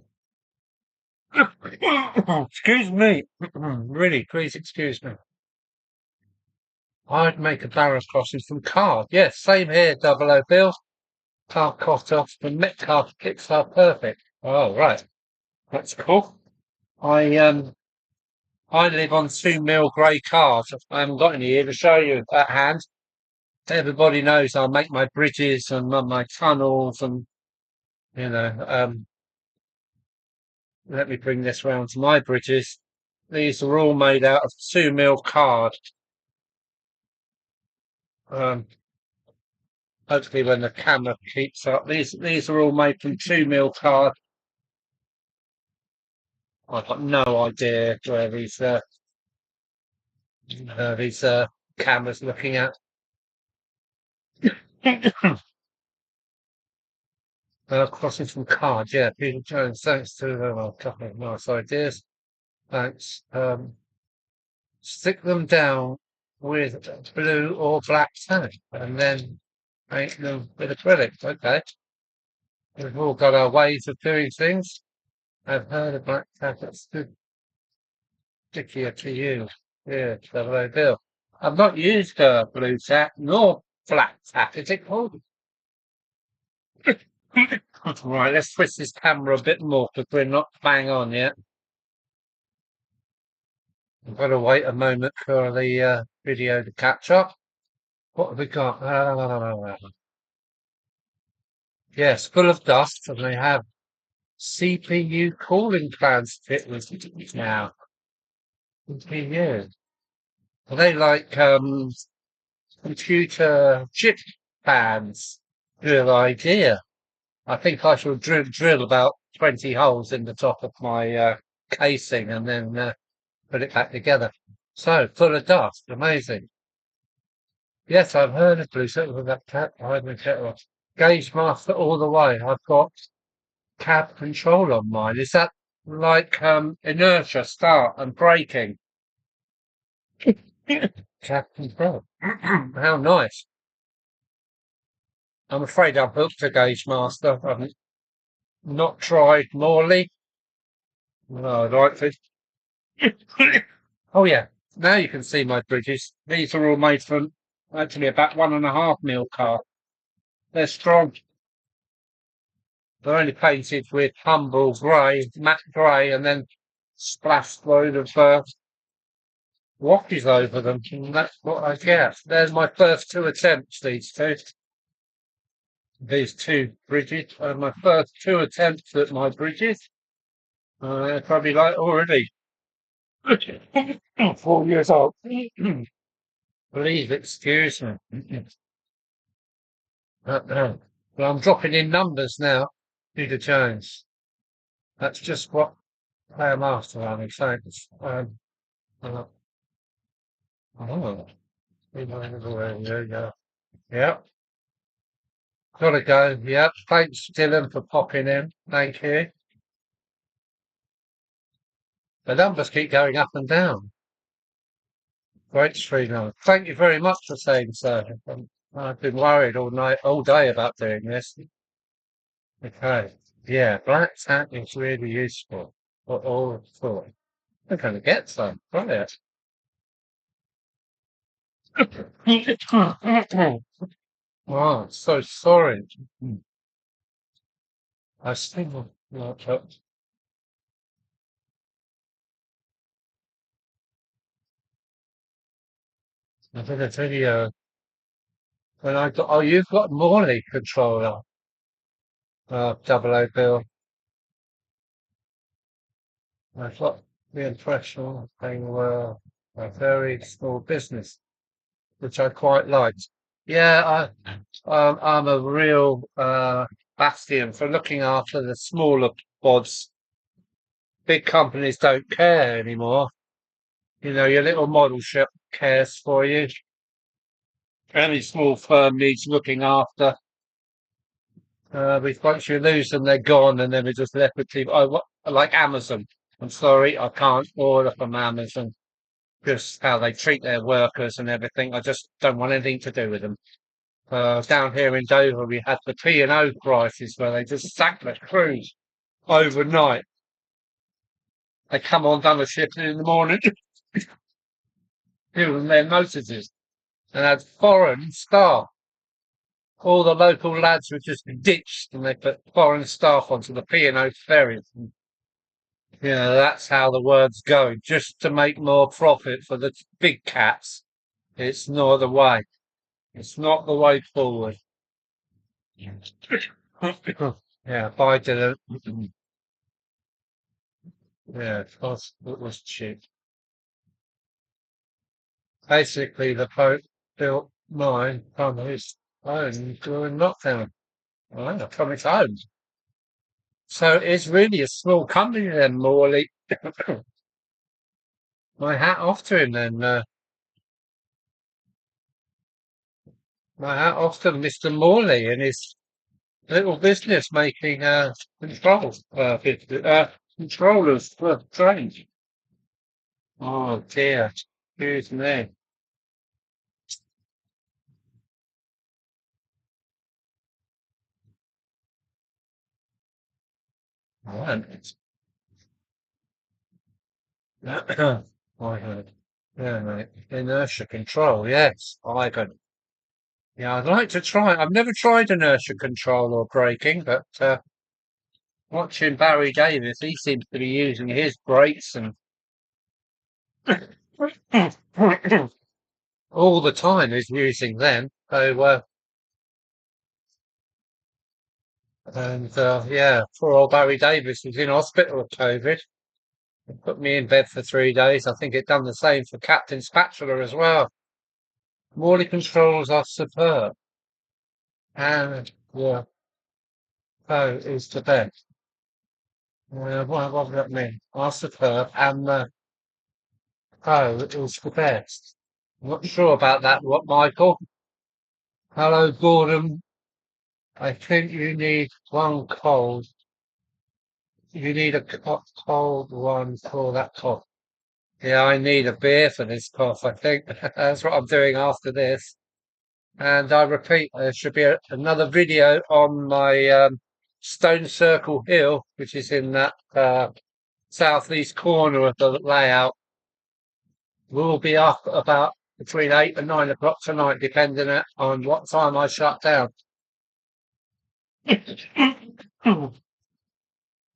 Excuse me. Really, please excuse me. I'd make a Barrow crossing from card. Yes, same here, Double O Bill. Car cut off the Metcalf kicks are perfect. Oh, right. That's cool. I live on 2 mil grey cars. I haven't got any here to show you at hand. Everybody knows I make my bridges and my tunnels and you know, let me bring this round to my bridges. These are all made out of 2 mil card. Um, hopefully when the camera keeps up, these are all made from 2 mil card. I've got no idea where these cameras looking at. Crossing some cards, yeah. Peter Jones, thanks to a couple of nice ideas. Thanks. Stick them down with blue or black tack and then paint them with acrylic. Okay. We've all got our ways of doing things. I've heard of black tack. It's good, stickier to you. Yeah, double O bill. I've not used blue tack nor black tack. Is it called? Right, let's twist this camera a bit more because we're not bang on yet. I've got to wait a moment for the video to catch up. What have we got? Yes, full of dust, and they have CPU cooling fans fit with it now. CPU. Are they like computer chip fans? Good idea. I think I shall drill about 20 holes in the top of my casing and then put it back together. So, full of dust. Amazing. Yes, I've heard of blue circle with that cat behind the kettle. Gauge master all the way. I've got cab control on mine. Is that like inertia, start and braking? Cab control. How nice. I'm afraid I've hooked a gauge master. I've not tried Morley. No, I'd like to. Oh yeah. Now you can see my bridges. These are all made from actually about 1.5 mil car. They're strong. They're only painted with humble grey, matte grey, and then splashed load of washes over them. And that's what I get. There's my first two attempts, these two. These two bridges are my first two attempts at my bridges. They're probably like already 4 years old. Please excuse me. Well, I'm dropping in numbers now, Peter Jones. That's just what Player Master I'm saying. Uh, oh, yeah, gotta go. Yep, thanks Dylan for popping in. Thank you. The numbers keep going up and down. Great stream. Thank you very much for saying so. I've been worried all night, all day about doing this. Okay. Yeah, black hat is really useful for all thought. I'm going to get some. Brilliant. Oh, so sorry. I still not up. I did a video when I got, oh, you've got Morley controller. Double O bill. I've got the impression they were a very small business, which I quite liked. Yeah, I'm a real bastion for looking after the smaller pods. Big companies don't care anymore. You know, your little model ship cares for you. Any small firm needs looking after. Once you lose them, they're gone, and then we're just left with people. Oh, what, like Amazon. I'm sorry, I can't order from Amazon. Just how they treat their workers and everything. I just don't want anything to do with them. Down here in Dover, we had the P&O crisis where they just sacked the crews overnight. They come on, done a shift in the morning, doing their notices, and had foreign staff. All the local lads were just ditched, and they put foreign staff onto the P&O ferries. And, yeah, that's how the word's going, just to make more profit for the big cats. It's not the way. It's not the way forward. Yeah, bye, Dylan. Yeah, it was cheap. Basically, the Pope built mine from his own during lockdown. Oh, from its own. So it's really a small company then, Morley. My hat off to him then. My hat off to Mr. Morley and his little business making controllers for trains. Oh dear, excuse me. Right. I heard. Yeah, mate. Inertia control. Yes, I could. Yeah, I'd like to try. I've never tried inertia control or braking, but watching Barry Davis, he seems to be using his brakes and all the time he's using them. So, yeah, poor old Barry Davis was in hospital with COVID. It put me in bed for 3 days. I think it done the same for Captain Spatula as well. Morley controls are superb. And, yeah, so is the best. What does that mean? Are superb and it was the best. I'm not sure about that, what, Michael? Hello, Gordon. I think you need one cold. You need a cold one for that cough. Yeah, I need a beer for this cough, I think. That's what I'm doing after this. And I repeat, there should be another video on my Stone Circle Hill, which is in that southeast corner of the layout. We'll be up about between 8 and 9 o'clock tonight, depending on what time I shut down.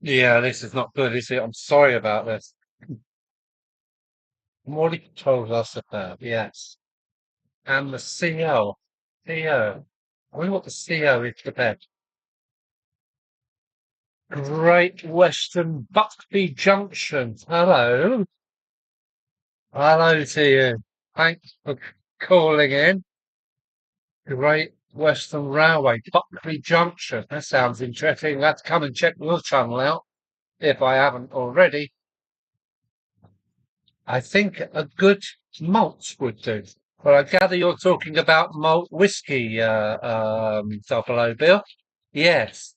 Yeah, this is not good, is it? I'm sorry about this. Morley controls are superb, yes. And the CO. CO. I wonder what the CO is for bed. Great Western Buckby Junction. Hello. Hello to you. Thanks for calling in. Great Western Railway, Buckley Junction. That sounds interesting. Let's come and check your channel out if I haven't already. I think a good malt would do. Well, I gather you're talking about malt whiskey, Double O Bill. Yes,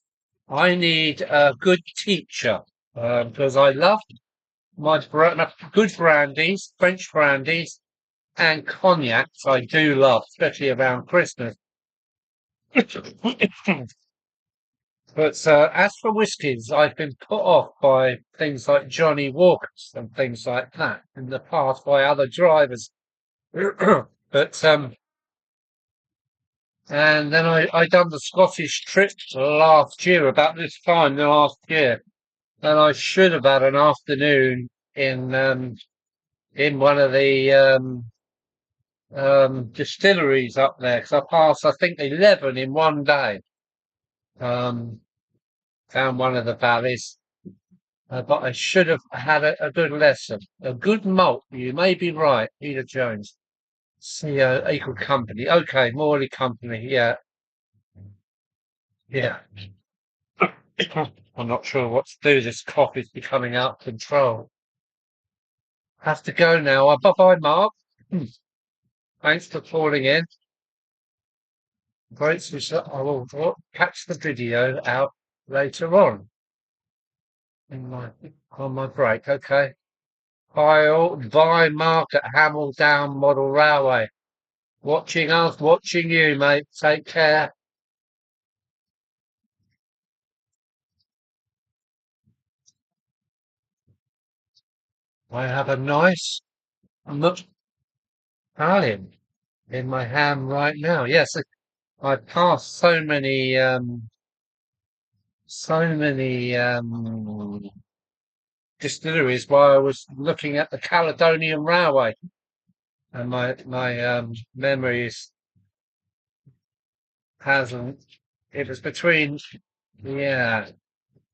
I need a good teacher because I love my good brandies, French brandies, and cognacs. I do love, especially around Christmas. But as for whiskies, I've been put off by things like Johnny Walkers and things like that in the past by other drivers. But and then I done the Scottish trip last year, about this time last year, and I should have had an afternoon in one of the distilleries up there because I passed I think 11 in one day. Um, Down one of the valleys. But I should have had a good lesson. A good malt. You may be right, Peter Jones. CEO Equal Company. Okay, Morley Company. Yeah, yeah. I'm not sure what to do. This cough is becoming out of control. Have to go now. Bye bye, Mark. Thanks for calling in. Great success. I will catch the video out later in on my break. Okay. Bye all. Bye, Mark at Hamel Down Model Railway. Watching us, watching you, mate. Take care. I have a nice Italian in my hand right now. Yes, I passed so many distilleries while I was looking at the Caledonian Railway, and my memories hasn't. It was between, yeah,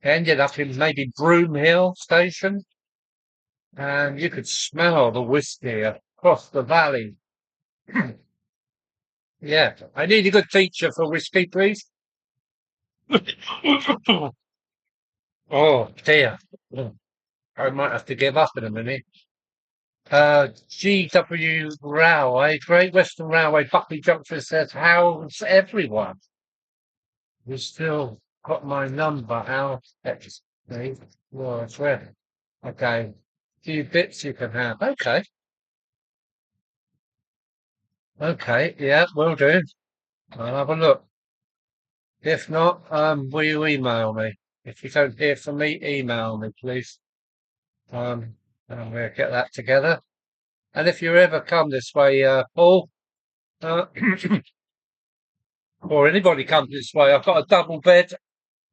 ended up in maybe Broomhill Station, and you could smell the whiskey across the valley. Yeah, I need a good teacher for whiskey, please. Oh dear. I might have to give up in a minute. GW Railway, Great Western Railway, Buckland Junction says, how's everyone? You still got my number, Al? Me. Well, it's ready. Okay. Few bits you can have. Okay. Okay. Yeah, will do. I'll have a look. If not, will you email me? If you don't hear from me, email me, please. And we'll get that together. And if you ever come this way, Paul, uh, or anybody comes this way, I've got a double bed,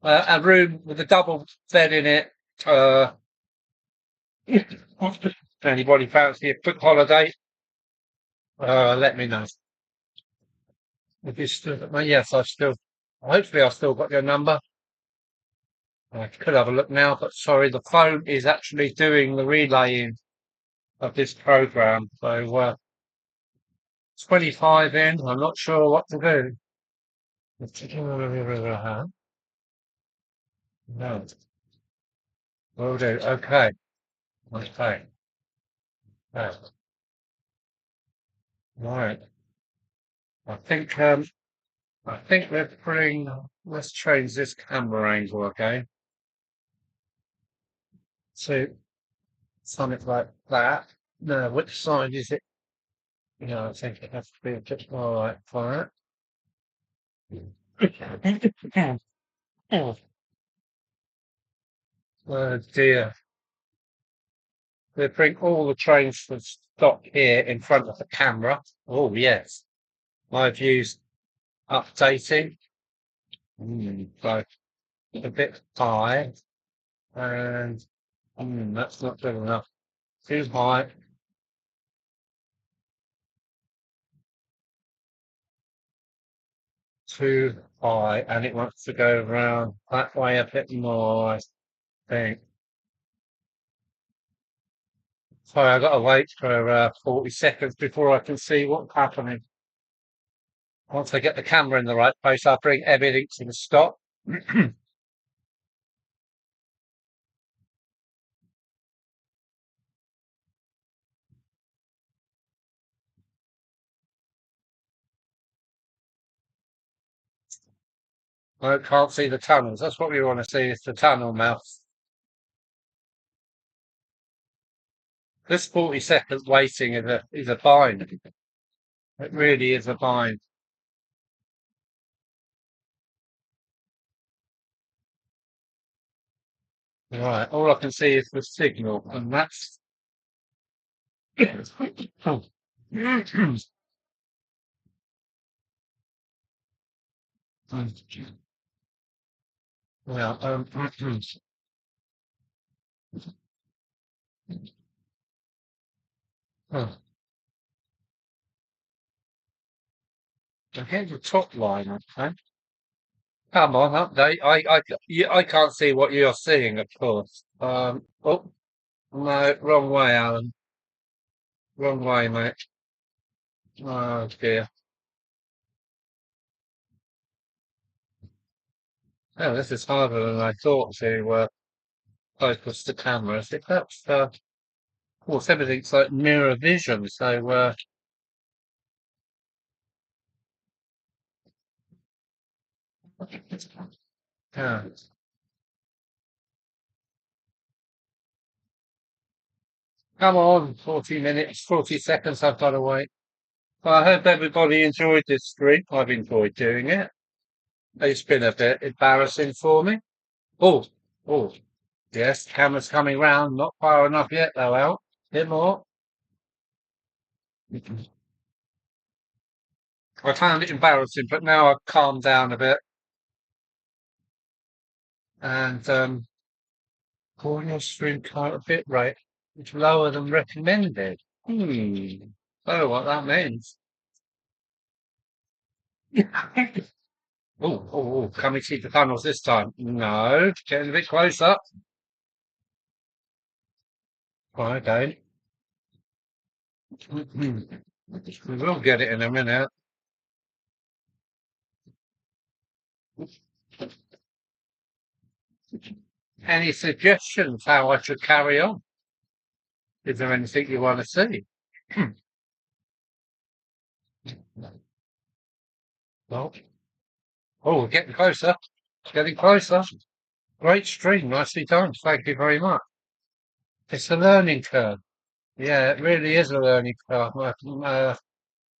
a room with a double bed in it. Uh, anybody fancy a quick holiday? Let me know. If you still, well, yes, hopefully I've still got your number. I could have a look now, but sorry, the phone is actually doing the relaying of this program. So, 25 in, I'm not sure what to do. No, will do. Okay. Okay. Okay. Right. I think, I think we're putting, let's change this camera angle again to something like that. No, which side is it? Yeah, I think it has to be a bit more like that. Oh dear. They bring all the trains to stop here in front of the camera. Oh yes. My view's updating. So a bit high. And that's not good enough. Too high. Too high. And it wants to go around that way a bit more, I think. Sorry, I've got to wait for 40 seconds before I can see what's happening. Once I get the camera in the right place, I'll bring everything to the stop. I can't see the tunnels. That's what we want to see is the tunnel mouth. This 40-second waiting is a bind. It really is a bind. Right, all I can see is the signal, and that's well, here's the top line, okay? Come on, update. I can't see what you're seeing, of course. Oh, no, wrong way, Alan. Wrong way, mate. Oh dear. Oh, this is harder than I thought to focus the cameras. If that's, of course, everything's like mirror vision, so yeah. Come on, 40 minutes, 40 seconds I've got to wait. Well, I hope everybody enjoyed this stream. I've enjoyed doing it. It's been a bit embarrassing for me. Oh, oh, yes, camera's coming round. Not far enough yet, though, Al. Bit more. I found it embarrassing, but now I've calmed down a bit and calling your stream quite a bit rate. It's lower than recommended. Oh, what that means. Can we see the tunnels this time? No, getting a bit closer. Okay. We will get it in a minute. Any suggestions how I should carry on? Is there anything you want to see? Well, oh, we're getting closer. Getting closer. Great stream. Nicely done. Thank you very much. It's a learning curve. Yeah, it really is a learning curve,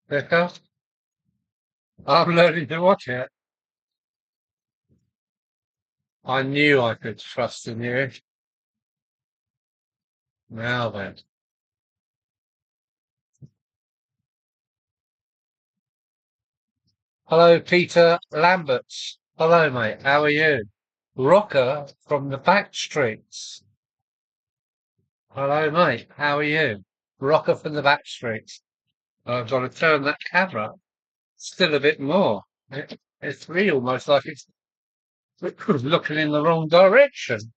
Vicar. I'm learning to watch it. I knew I could trust in you. Now then. Hello, Peter Lamberts. Hello, mate. How are you? Rocker from the back streets. Hello, mate. How are you? Rocker from the back streets. I've got to turn that camera still a bit more. It's really almost like it's looking in the wrong direction.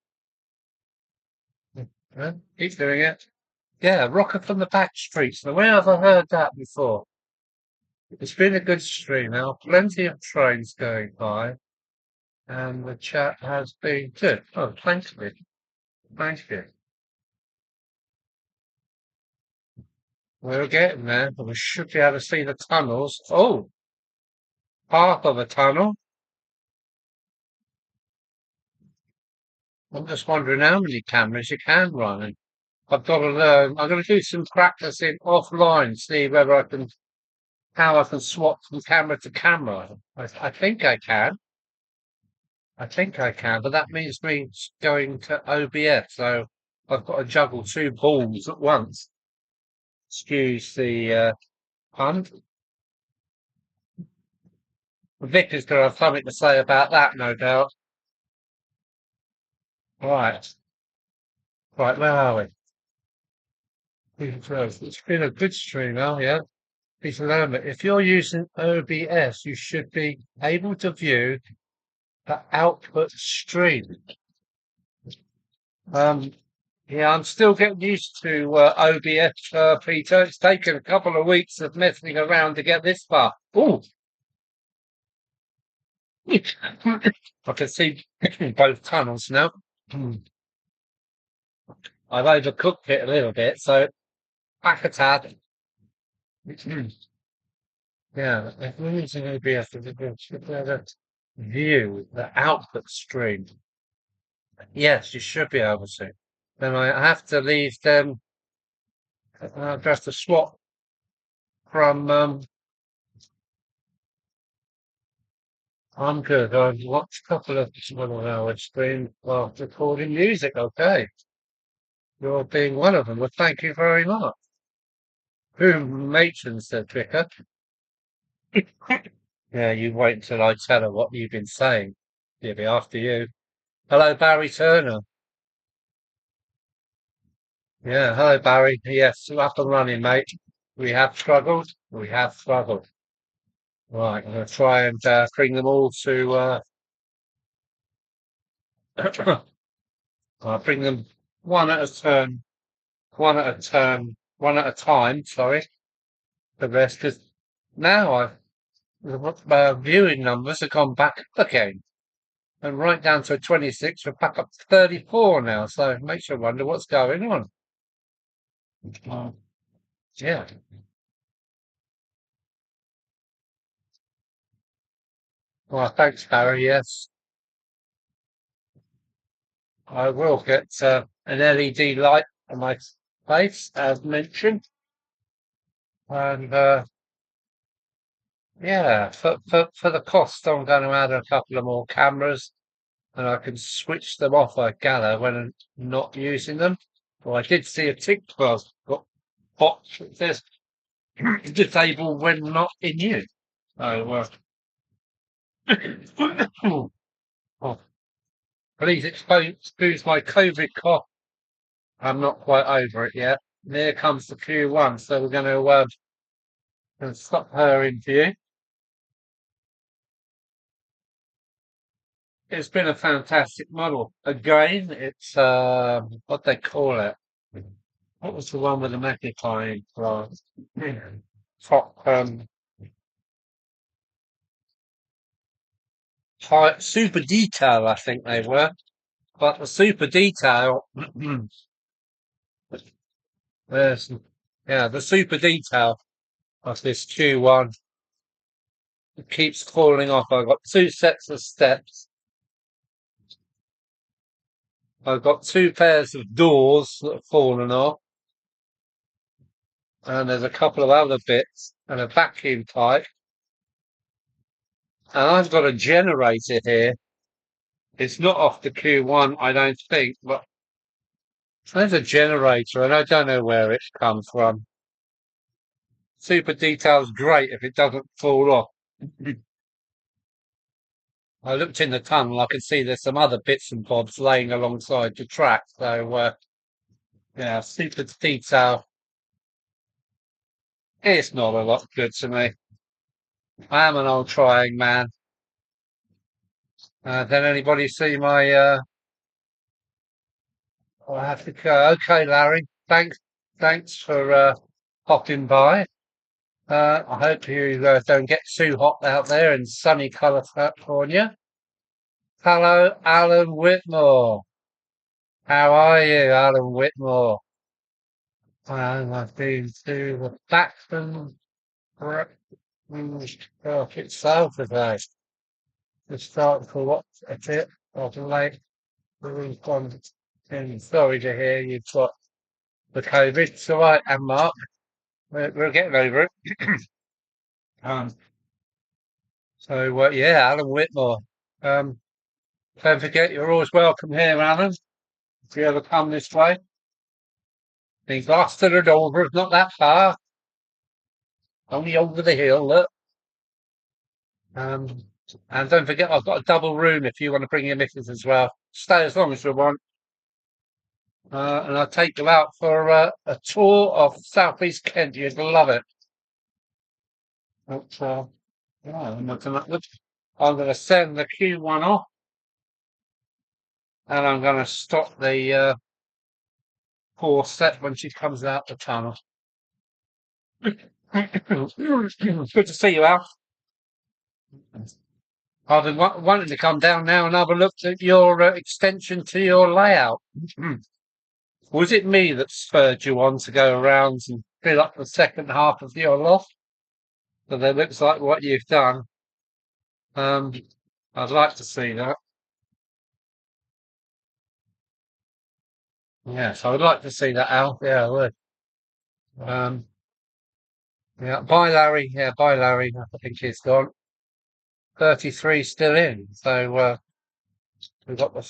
Keep doing it. Yeah, Rocker from the back streets. Now, where have I heard that before? It's been a good stream now. Plenty of trains going by, and the chat has been good. Oh, thank you. Thank you. We're getting there. We should be able to see the tunnels. Oh, half of a tunnel. I'm just wondering how many cameras you can run. And I've got to learn. I'm going to do some practicing offline, see whether I can, how I can swap from camera to camera. I think I can. I think I can, but that means me going to OBS. So I've got to juggle two balls at once. Excuse the pun. Vic is going to have something to say about that, no doubt. Right, right, where are we? It's been a good stream, oh yeah. Please remember, if you're using OBS, you should be able to view the output stream. Um, yeah, I'm still getting used to OBS, Peter. It's taken a couple of weeks of messing around to get this far. Oh, I can see both tunnels now. I've overcooked it a little bit, so back a tad. Yeah, if we're using OBS, we should be able to view the output stream. Yes, you should be able to. Then I have to leave them. I have to swap from. I'm good. I've watched a couple of 1 hour streams while recording music. Okay, you're being one of them. Well, thank you very much. Who matron said Vicar? Yeah, you wait until I tell her what you've been saying. She'll be after you. Hello, Barry Turner. Yeah, hello, Barry. Yes, up and running, mate. We have struggled. We have struggled. Right, I'm going to try and bring them all to. I'll bring them one at a turn, one at a turn, one at a time. Sorry, the rest because now the viewing numbers have gone back up again, and right down to 26. We're back up to 34 now. So it makes you wonder what's going on. Yeah. Well, thanks, Barry. Yes, I will get an LED light on my face, as mentioned, and yeah, for the cost, I'm going to add a couple of more cameras, and I can switch them off, I gather, when I'm not using them. Well, I did see a TikTok got box that says disable when not in use. So, oh, please excuse my COVID cough. I'm not quite over it yet. There comes the Q1, so we're going to stop her interview. It's been a fantastic model. Again, it's what they call it. What was the one with the magnifying glass? Top high, super detail, I think they were. But the super detail There's, yeah, the super detail of this Q1. It keeps falling off. I've got two sets of steps. I've got two pairs of doors that have fallen off. And there's a couple of other bits and a vacuum pipe. And I've got a generator here. It's not off the Q1, I don't think, but there's a generator and I don't know where it's come from. Super detail's great if it doesn't fall off. I looked in the tunnel, I can see there's some other bits and bobs laying alongside the track. So, yeah, super detail. It's not a lot good to me. I am an old trying man. Did anybody see my, I have to go. Okay, Larry, thanks for, popping by. I hope you don't get too hot out there in sunny California. Hello, Alan Whitmore. How are you, Alan Whitmore? I've been to the Buckland Park itself today. To start for what a bit of late. We've gone in. Sorry to hear you've got the COVID. It's all right, and Mark, we're getting over it. Um, so, yeah, Alan Whitmore. Um, don't forget, you're always welcome here, Alan. If you ever come this way, the Gloucester and Dover is not that far. Only over the hill, look. Um, and don't forget, I've got a double room if you want to bring your missus as well. Stay as long as you want. And I'll take you out for a tour of Southeast Kent. You'd love it. But, yeah, I'm going to send the Q1 off, and I'm going to stop the poor set when she comes out the tunnel. Good to see you, Al. I've been wanting to come down now and have a look at your extension to your layout. Was it me that spurred you on to go around and fill up the second half of your loft? So that looks like what you've done. Um, I'd like to see that. Yes, I would like to see that, Al. Yeah, I would. Um, yeah, bye, Larry. Yeah, bye, Larry. I think he's gone. 33 still in. So, we've got the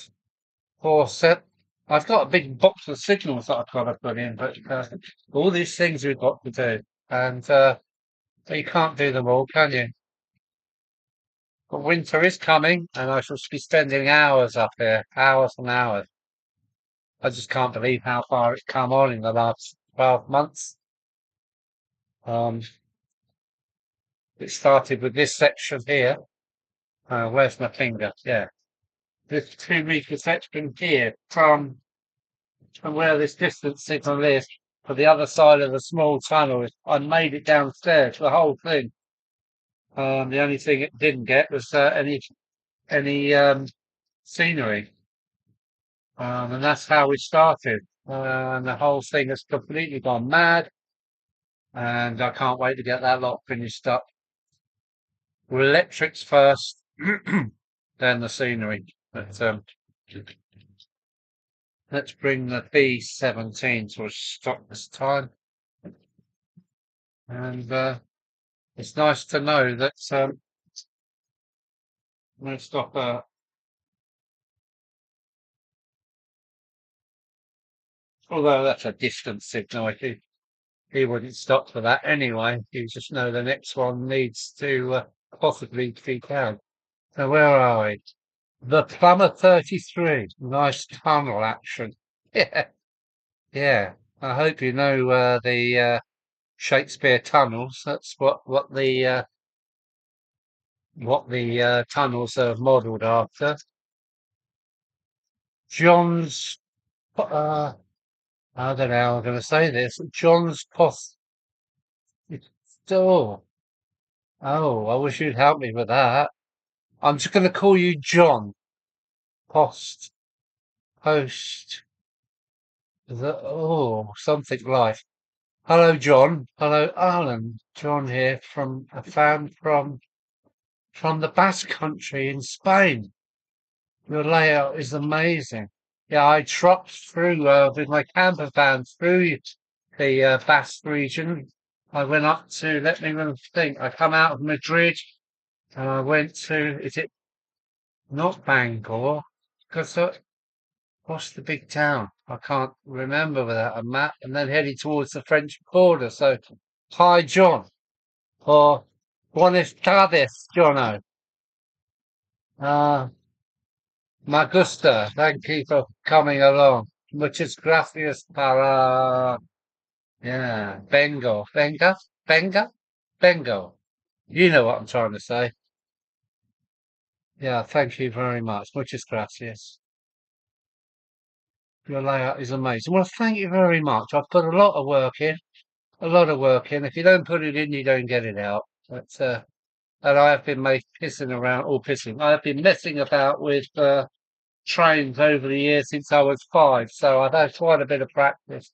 four set. I've got a big box of signals that I've got to put in, but all these things we've got to do. And you can't do them all, can you? But winter is coming, and I shall be spending hours up here, hours and hours. I just can't believe how far it's come on in the last 12 months. Um, it started with this section here. Where's my finger? Yeah. This 2 meter section here from where this distance is on this to the other side of the small tunnel. I made it downstairs, the whole thing. The only thing it didn't get was any scenery. And that's how we started. And the whole thing has completely gone mad. And I can't wait to get that lot finished up. Electrics first, then the scenery. But let's bring the B17 to a stop this time. And it's nice to know that I'm going to stop. Although that's a distance signal, he wouldn't stop for that anyway. You just know the next one needs to possibly be down. So where are we? The Plumber 33. Nice tunnel action. Yeah, yeah. I hope you know the Shakespeare tunnels. That's what the tunnels are modelled after. John's. I don't know how I'm going to say this. John's post. Oh, oh, I wish you'd help me with that. I'm just going to call you John. Post. Something like. Hello, John. Hello, Alan. John here from a fan from the Basque Country in Spain. Your layout is amazing. Yeah, I trucked through with my camper van through the Basque region. I went up to, let me think, I come out of Madrid and I went to, is it not Bangor? Because what's the big town? I can't remember without a map. And then heading towards the French border. So, hi, John. Or buenas tardes, Jono. Uh, me gusta. Thank you for coming along. Muchas gracias para, yeah, Bengo. You know what I'm trying to say. Yeah, thank you very much. Muchas gracias. Your layout is amazing. Well, thank you very much. I've put a lot of work in, a lot of work in. If you don't put it in, you don't get it out. But, and I have been pissing around, or pissing. I have been messing about with trains over the years since I was 5, so I've had quite a bit of practice.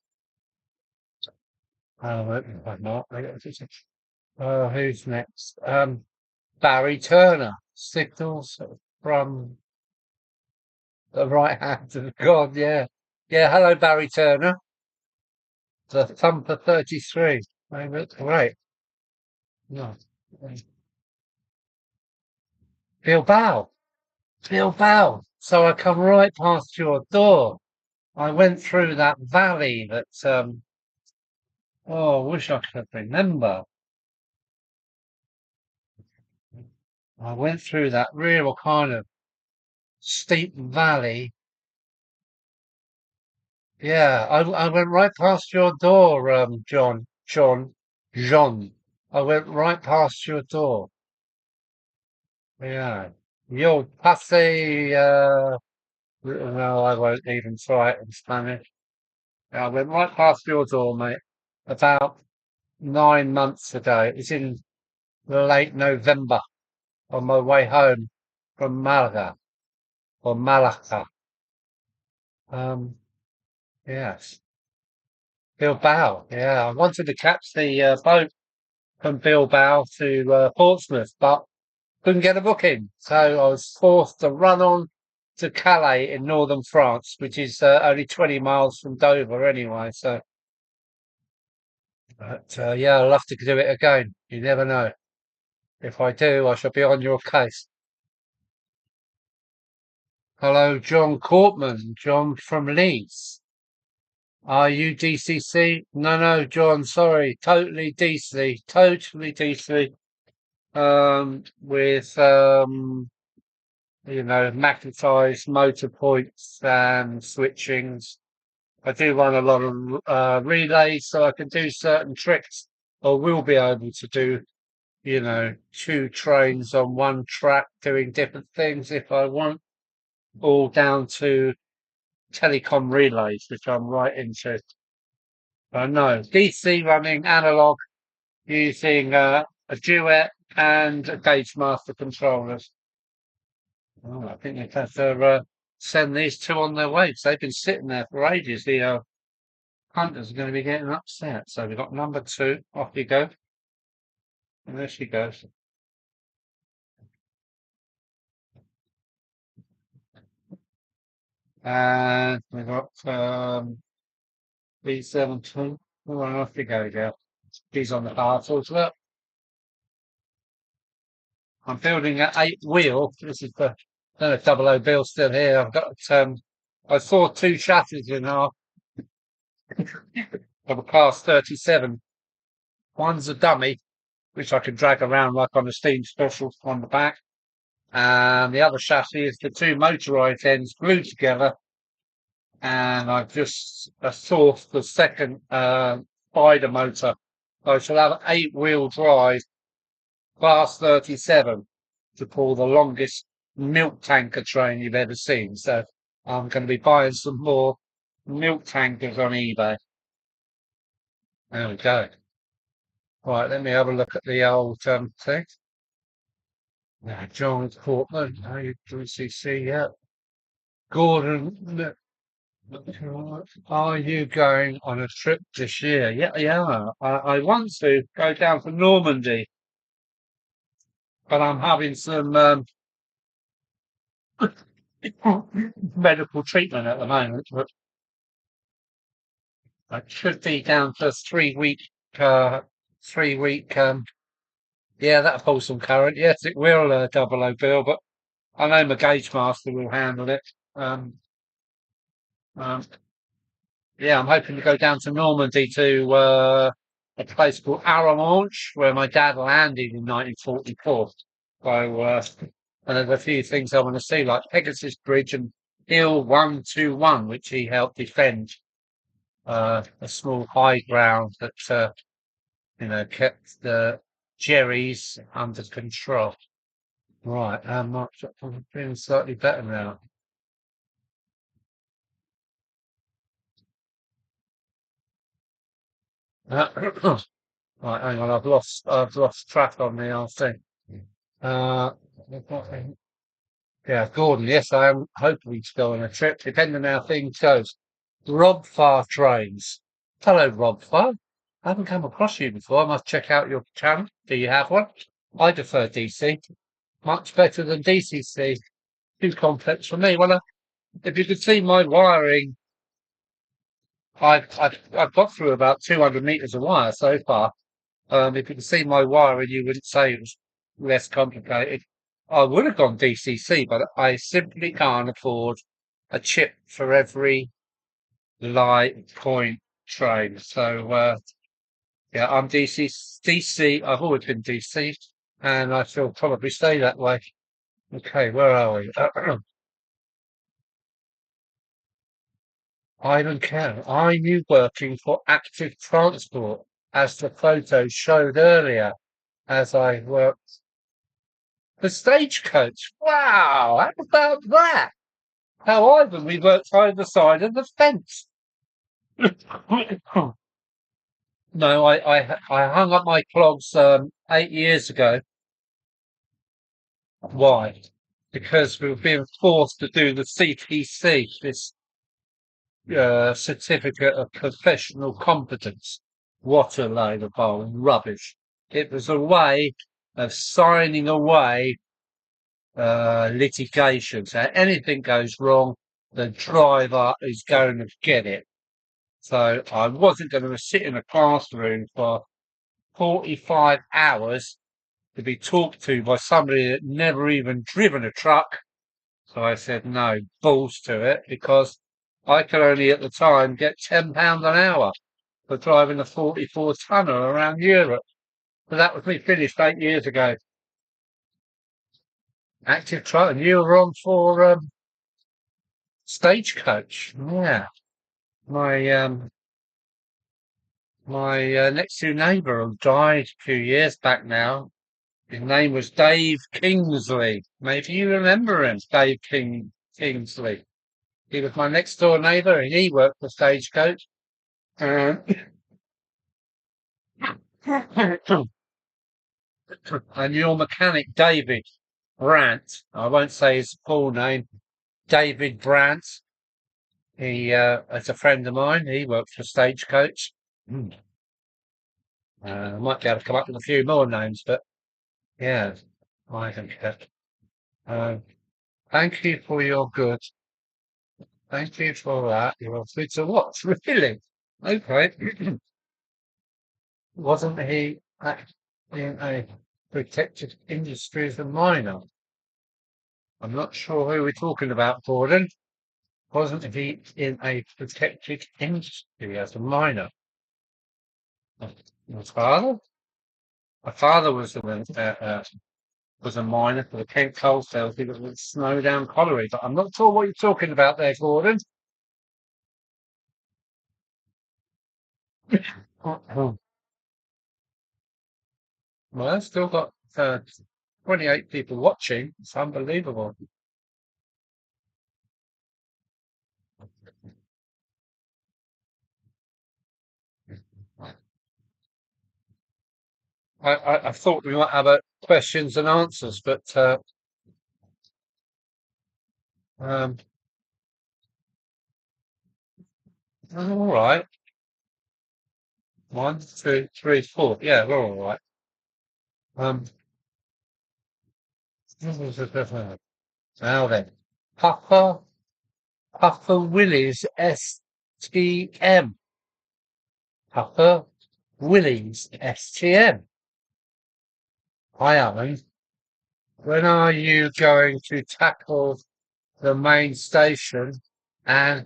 I'm not. Who's next? Barry Turner, signals from the right hand of God. Yeah, yeah. Hello, Barry Turner, the Thumper 33. They look great. No, Bilbao, Bilbao. So I come right past your door. I went through that valley that. I wish I could remember. I went through that real kind of steep valley. Yeah, I went right past your door, John. I went right past your door. Yeah. Yo pasé, no, I won't even try it in Spanish. Yeah, I went right past your door, mate, about 9 months ago. It was in late November on my way home from Malaga or Malacca. Um, yes. Bilbao. Yeah, I wanted to catch the boat from Bilbao to Portsmouth, but couldn't get a booking. So I was forced to run on to Calais in northern France, which is only 20 miles from Dover anyway. So, but yeah, I'll have to do it again. You never know. If I do, I shall be on your case. Hello, John Cortman, John from Leeds. Are you DCC? No, no, John, sorry. Totally DC. Totally DC. With magnetized motor points and switchings. I do run a lot of relays, so I can do certain tricks. I will be able to do, 2 trains on one track doing different things if I want, all down to telecom relays, which I'm right into. No, DC running analog using a duet and a gauge master controllers. Oh, I think they've had to send these 2 on their way because they've been sitting there for ages. The hunters are going to be getting upset. So we've got number 2. Off you go. And there she goes. And we've got B17. Oh, and off you go, girl. She's on the parcels. Look, I'm building an 8-wheel. This is the double O bill still here. I've got I saw 2 chassis in our of a class 37. One's a dummy, which I can drag around like on a steam special on the back. And the other chassis is the 2 motorized ends glued together. And I've just sourced the second spider motor. I shall have an 8-wheel drive class 37 to pull the longest milk tanker train you've ever seen. So I'm going to be buying some more milk tankers on eBay. There we go. Right, let me have a look at the old thing. Now, John Portman, how you DCC, yeah. Gordon, Are you going on a trip this year? Yeah, yeah. I want to go down to Normandy, but I'm having some medical treatment at the moment. But I should be down for 3 week, 3 week. Yeah, that'll pull some current. Yes, it will, double O bill, but I know my gauge master will handle it. Um, um, yeah, I'm hoping to go down to Normandy to a place called Arromanches, where my dad landed in 1944. So, and there's a few things I want to see, like Pegasus Bridge and Hill 121, which he helped defend, a small high ground that, kept the Jerry's under control. Right, I'm feeling slightly better now. Right, hang on, I've lost track on the RC. Uh, yeah, Gordon, yes, I am hoping to go on a trip, depending on how things goes. Rob Farr trains. Hello, Rob Farr. I haven't come across you before. I must check out your channel. Do you have one? I prefer DC. Much better than DCC. Too complex for me. Well, if you could see my wiring, I've got through about 200 meters of wire so far. If you could see my wiring, you wouldn't say it was less complicated. I would have gone DCC, but I simply can't afford a chip for every light point train. So, yeah, I'm DC. I've always been DC, and I shall probably stay that way. Okay, where are we? Ivan Care. Are you working for active transport, as the photo showed earlier, as I worked the stagecoach? Wow, how about that? How Ivan, we worked either side of the fence. No, I hung up my clogs 8 years ago. Why? Because we were being forced to do the CPC, this certificate of professional competence. What a load of old rubbish! It was a way of signing away litigation. So anything goes wrong, the driver is going to get it. So I wasn't going to sit in a classroom for 45 hours to be talked to by somebody that never even driven a truck. So I said, no, balls to it, because I could only at the time get £10 an hour for driving a 44 tonner around Europe. So that was me finished 8 years ago. Active truck, and you were on for stagecoach. Yeah. My next door neighbour who died a few years back now. His name was Dave Kingsley. Maybe you remember him, Kingsley. He was my next door neighbour, and he worked for Stagecoach. Um, and your mechanic, David Brandt, I won't say his full name, David Brandt. He, is a friend of mine. He worked for Stagecoach. Mm. I might be able to come up with a few more names, but yeah, I think that. Um, thank you for your good. Thank you for that. You're free to watch, really. Okay. Wasn't he in a protected industry as a minor? I'm not sure who we're talking about, Gordon. Wasn't he in a protected industry as a minor? My father? My father was a miner for the Kent Coalfields. He was with Snowdown Colliery, but I'm not sure what you're talking about there, Gordon. Well, I've still got 28 people watching. It's unbelievable. I thought we might have a questions and answers, but um, All right. 1, 2, 3, 4. Yeah, we're all right. Um, now then, Papa Papa Willie's STM. Papa Willie's STM. Hi, Alan. When are you going to tackle the main station and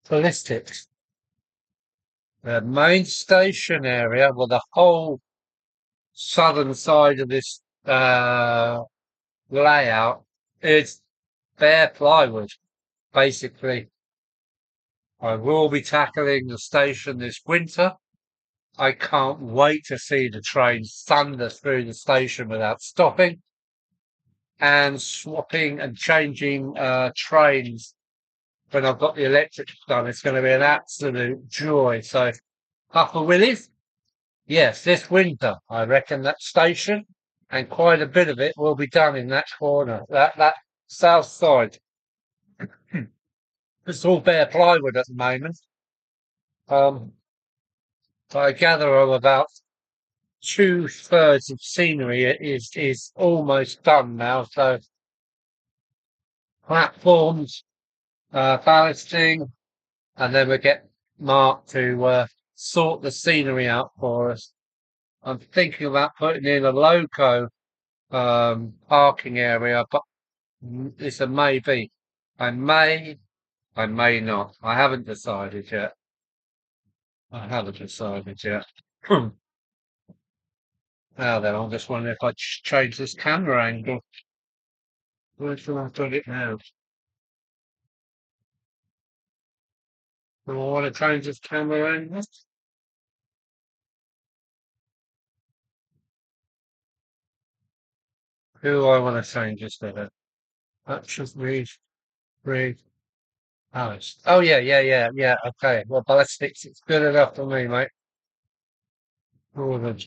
ballistics? The main station area, well, the whole southern side of this layout is bare plywood, basically. I will be tackling the station this winter. I can't wait to see the train thunder through the station without stopping and swapping and changing trains when I've got the electric done. It's going to be an absolute joy. So, Papa Willie's, yes, this winter, I reckon that station and quite a bit of it will be done in that corner, that south side. It's all bare plywood at the moment. I gather I'm about 2/3 of scenery is almost done now. So platforms, ballasting, and then we get Mark to sort the scenery out for us. I'm thinking about putting in a loco parking area, but it's a maybe. I may, I may not. I haven't decided yet. I haven't decided yet. Now then, I'm just wondering if I change this camera angle. Where should I put it now? Do I want to change this camera angle? Who do I want to change this to? That should read Alice. Oh yeah, yeah. Okay. Well, ballistics, it's good enough for me, mate. Good.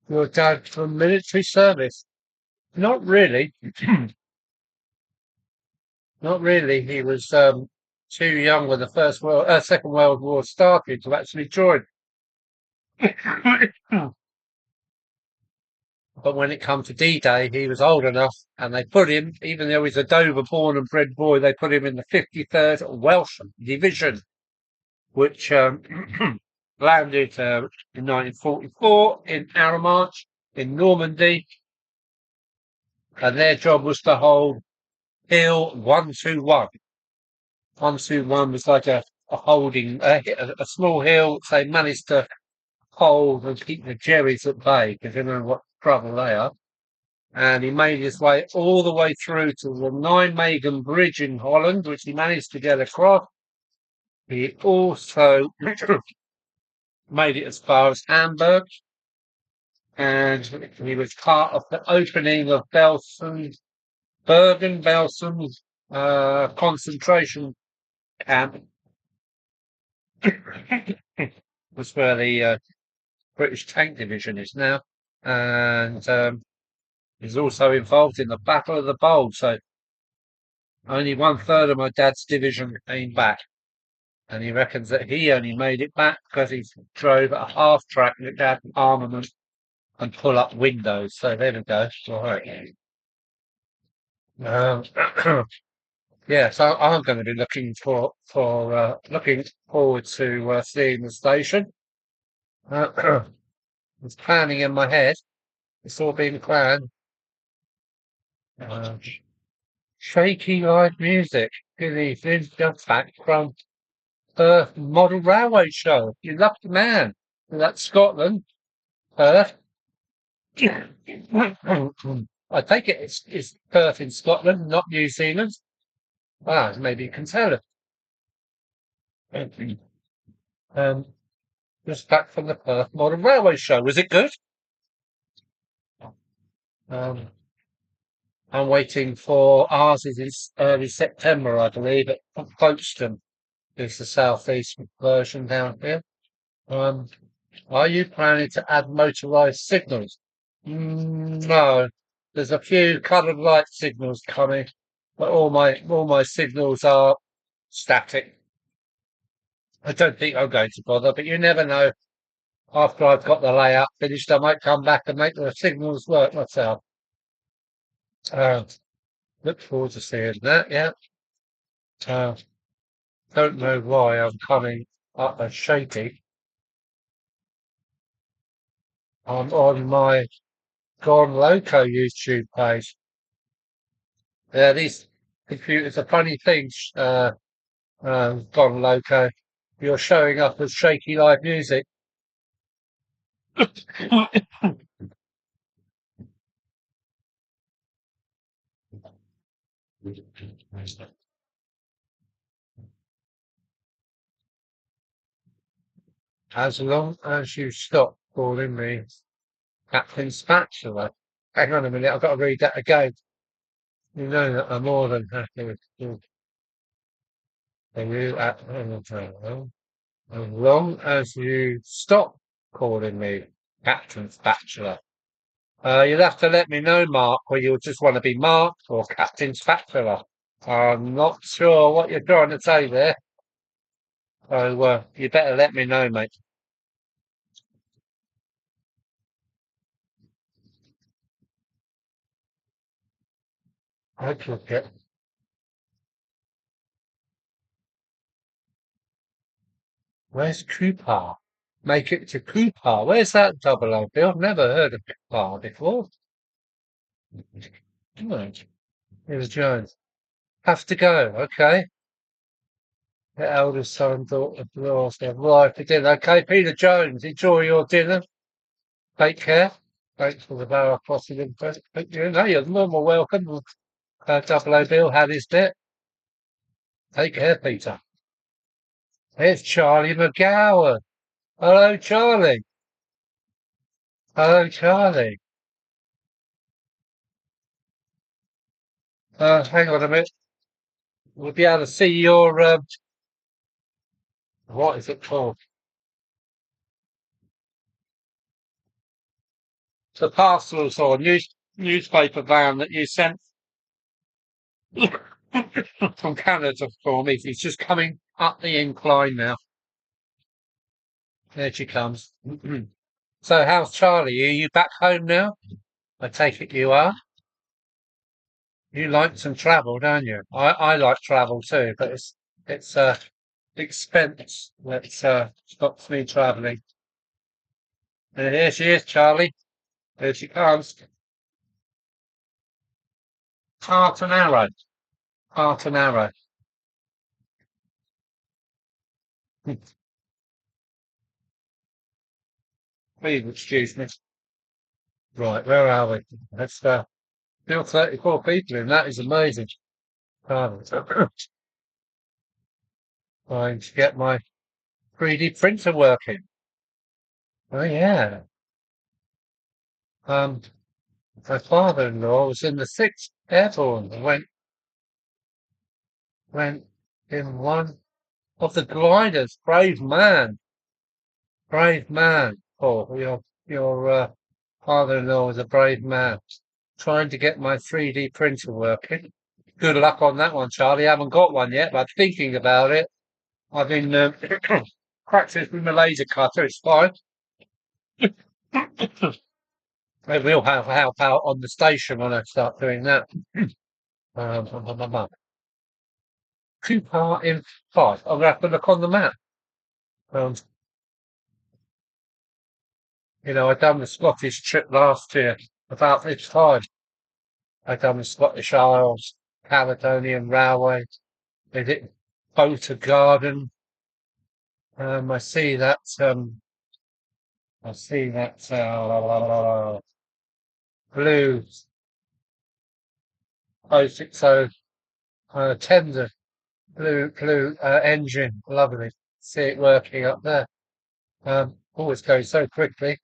Your dad from military service? Not really. Not really. He was too young when the Second World War started to actually join. But when it come to D-Day, he was old enough, and they put him, even though he's a Dover born and bred boy, they put him in the 53rd Welsh Division, which landed in 1944 in Arromanches in Normandy, and their job was to hold Hill 121. 121 was like a holding, a small hill. They managed to hold and keep the Jerrys at bay because they know what trouble they are. And he made his way all the way through to the Nijmegen Bridge in Holland, which he managed to get across. He also made it as far as Hamburg, and he was part of the opening of Bergen-Belsen's concentration camp. Was where the British Tank Division is now, and he's also involved in the Battle of the Bulge. So only 1/3 of my dad's division came back, and he reckons that he only made it back because he drove a half track that had armament and pull up windows. So there we go. All right. Um, yeah, so I'm going to be looking forward to seeing the station. It's planning in my head. It's all been planned. Uh, Shaky live music. Good evening. Just back from Perth Model Railway Show. You lucky man. That's Scotland. Perth. I take it it's Perth in Scotland, not New Zealand. Ah, maybe you can tell it. Um, just back from the Perth Model Railway Show. Was it good? Um, I'm waiting for ours is in early September, I believe, at Folkestone. Is the southeast version down here. Um, are you planning to add motorised signals? No, there's a few coloured light signals coming, but all my signals are static. I don't think I'm going to bother, but you never know. After I've got the layout finished, I might come back and make the signals work myself. Uh, Look forward to seeing that. Yeah. Uh, don't know why I'm coming up as shaky. I'm on my Gone Loco YouTube page. Yeah, these computers are funny things. Gone Loco. You're showing up as shaky live music. As long as you stop calling me Captain Spatula. Hang on a minute, I've got to read that again. You know that I'm more than happy with you. As long as you stop calling me Captain Spatula. You'll have to let me know, Mark, whether you'll just want to be Mark or Captain Spatula. I'm not sure what you're trying to say there. So you better let me know, mate. Okay. Where's Cooper? Make it to Cooper. Where's that double O Bill? I've never heard of Cooper before. Right. Here's Jones. Have to go. Okay. The eldest son, daughter, lost their wife for dinner. Okay, Peter Jones, enjoy your dinner. Take care. Thanks for the Barrow crossing in. No, you're more than welcome. Double O Bill had his bit. Take care, Peter. Here's Charlie McGowan. Hello, Charlie. Hello, Charlie. Hang on a minute. We'll be able to see your, what is it called? The parcels or newspaper van that you sent from Canada for me. He's just coming up the incline now. There she comes. So, how's Charlie? Are you back home now? I take it you are. You like some travel, don't you? I like travel too, but it's expense that stops me travelling. And here she is, Charlie. Here she comes. Heart and arrow. Heart and arrow. Please excuse me. Right, where are we? That's still 34 people in. That is amazing. Um, Trying to get my 3D printer working. Oh yeah. Um, my father-in-law was in the 6th Airborne and went in one of the gliders. Brave man. Brave man. Oh, your father-in-law was a brave man. Trying to get my 3D printer working. Good luck on that one, Charlie. I haven't got one yet, but thinking about it. I've been practicing with my laser cutter. It's fine. Maybe we'll have help out on the station when I start doing that. Um, Two-part in 5. I'm going to have to look on the map. Um, I done the Scottish trip last year about this time. I done the Scottish Isles, Caledonian Railway. They did Boat Garden. I see that. I see that blue 060 tender blue engine. Lovely. See it working up there. Always goes so quickly.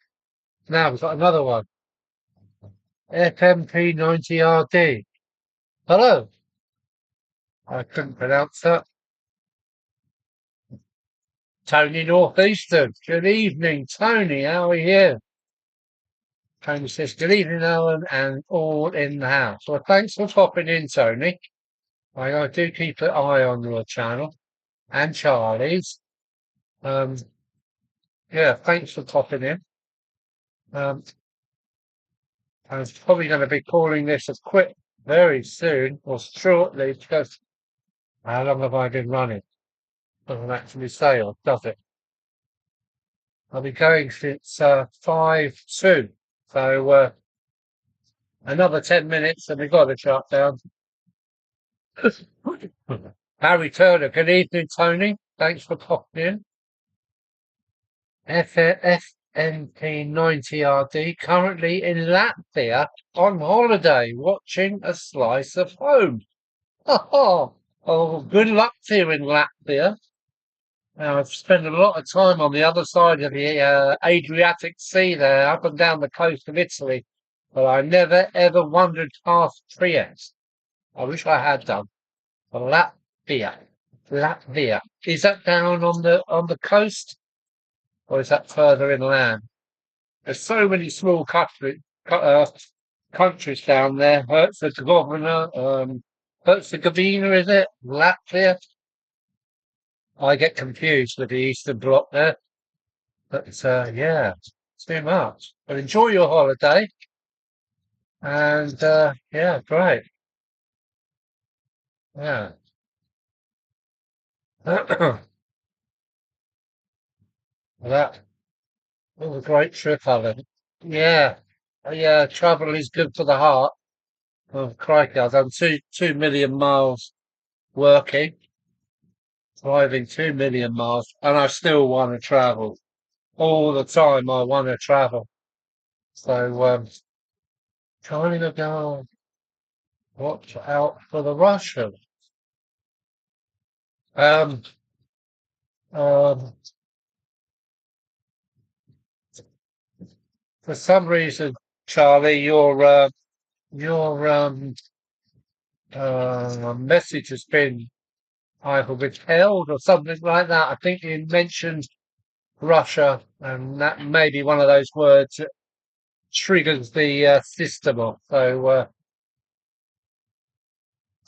Now we've got another one. FMP 90RD. Hello. I couldn't pronounce that. Tony Northeastern. Good evening, Tony. How are you? Tony says, good evening, Alan, and all in the house. Well, thanks for popping in, Tony. I do keep an eye on your channel and Charlie's. Um, yeah, thanks for popping in. Um, I was probably going to be calling this a quit very soon or shortly because how long have I been running? Doesn't actually say, or does it? I've been going since 5:02. So another 10 minutes and we've got to shut down. Harry Turner, good evening, Tony. Thanks for popping in. FNP90RD, currently in Latvia on holiday, watching a slice of home. Oh, good luck to you in Latvia. Now, I've spent a lot of time on the other side of the Adriatic Sea there, up and down the coast of Italy, but I never ever wandered past Trieste. I wish I had done. Latvia. Latvia. Is that down on the coast, or is that further inland? There's so many small countries down there. Herzegovina, Herzegovina, is it? Latvia. I get confused with the Eastern Bloc there. But yeah, too much. But enjoy your holiday. And yeah, great. Yeah. That was a great trip, Alan. Yeah. Yeah, travel is good for the heart. Oh, crikey, I've done 2 million miles working, driving 2 million miles, and I still want to travel. All the time I want to travel. So, trying to go, watch out for the Russians. Um, um, for some reason, Charlie, your message has been either withheld or something like that. I think you mentioned Russia, and that may be one of those words that triggers the system off. So,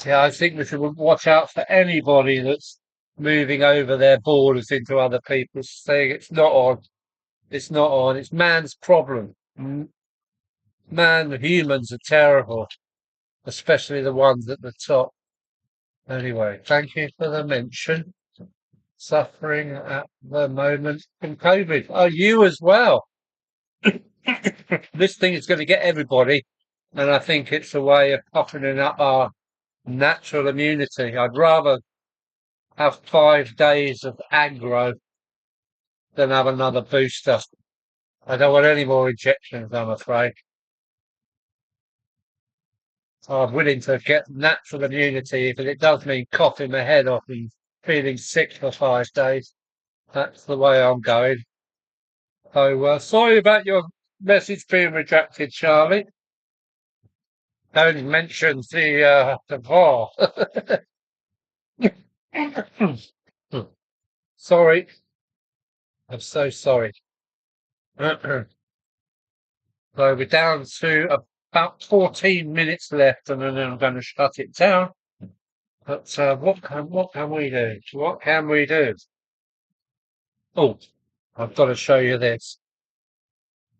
yeah, I think we should watch out for anybody that's moving over their borders into other people's, saying it's not on. It's not on. It's man's problem. Humans are terrible, especially the ones at the top. Anyway, thank you for the mention. Suffering at the moment from COVID. Oh, you as well. This thing is going to get everybody, and I think it's a way of toughening up our natural immunity. I'd rather have 5 days of aggro than have another booster. I don't want any more injections, I'm afraid. I'm willing to get natural immunity if it does mean coughing my head off and feeling sick for 5 days. That's the way I'm going. So sorry about your message being rejected, Charlie. Don't mention the bar. Sorry. I'm so sorry. So we're down to about 14 minutes left, and then I'm going to shut it down. But what can we do? What can we do? Oh, I've got to show you this.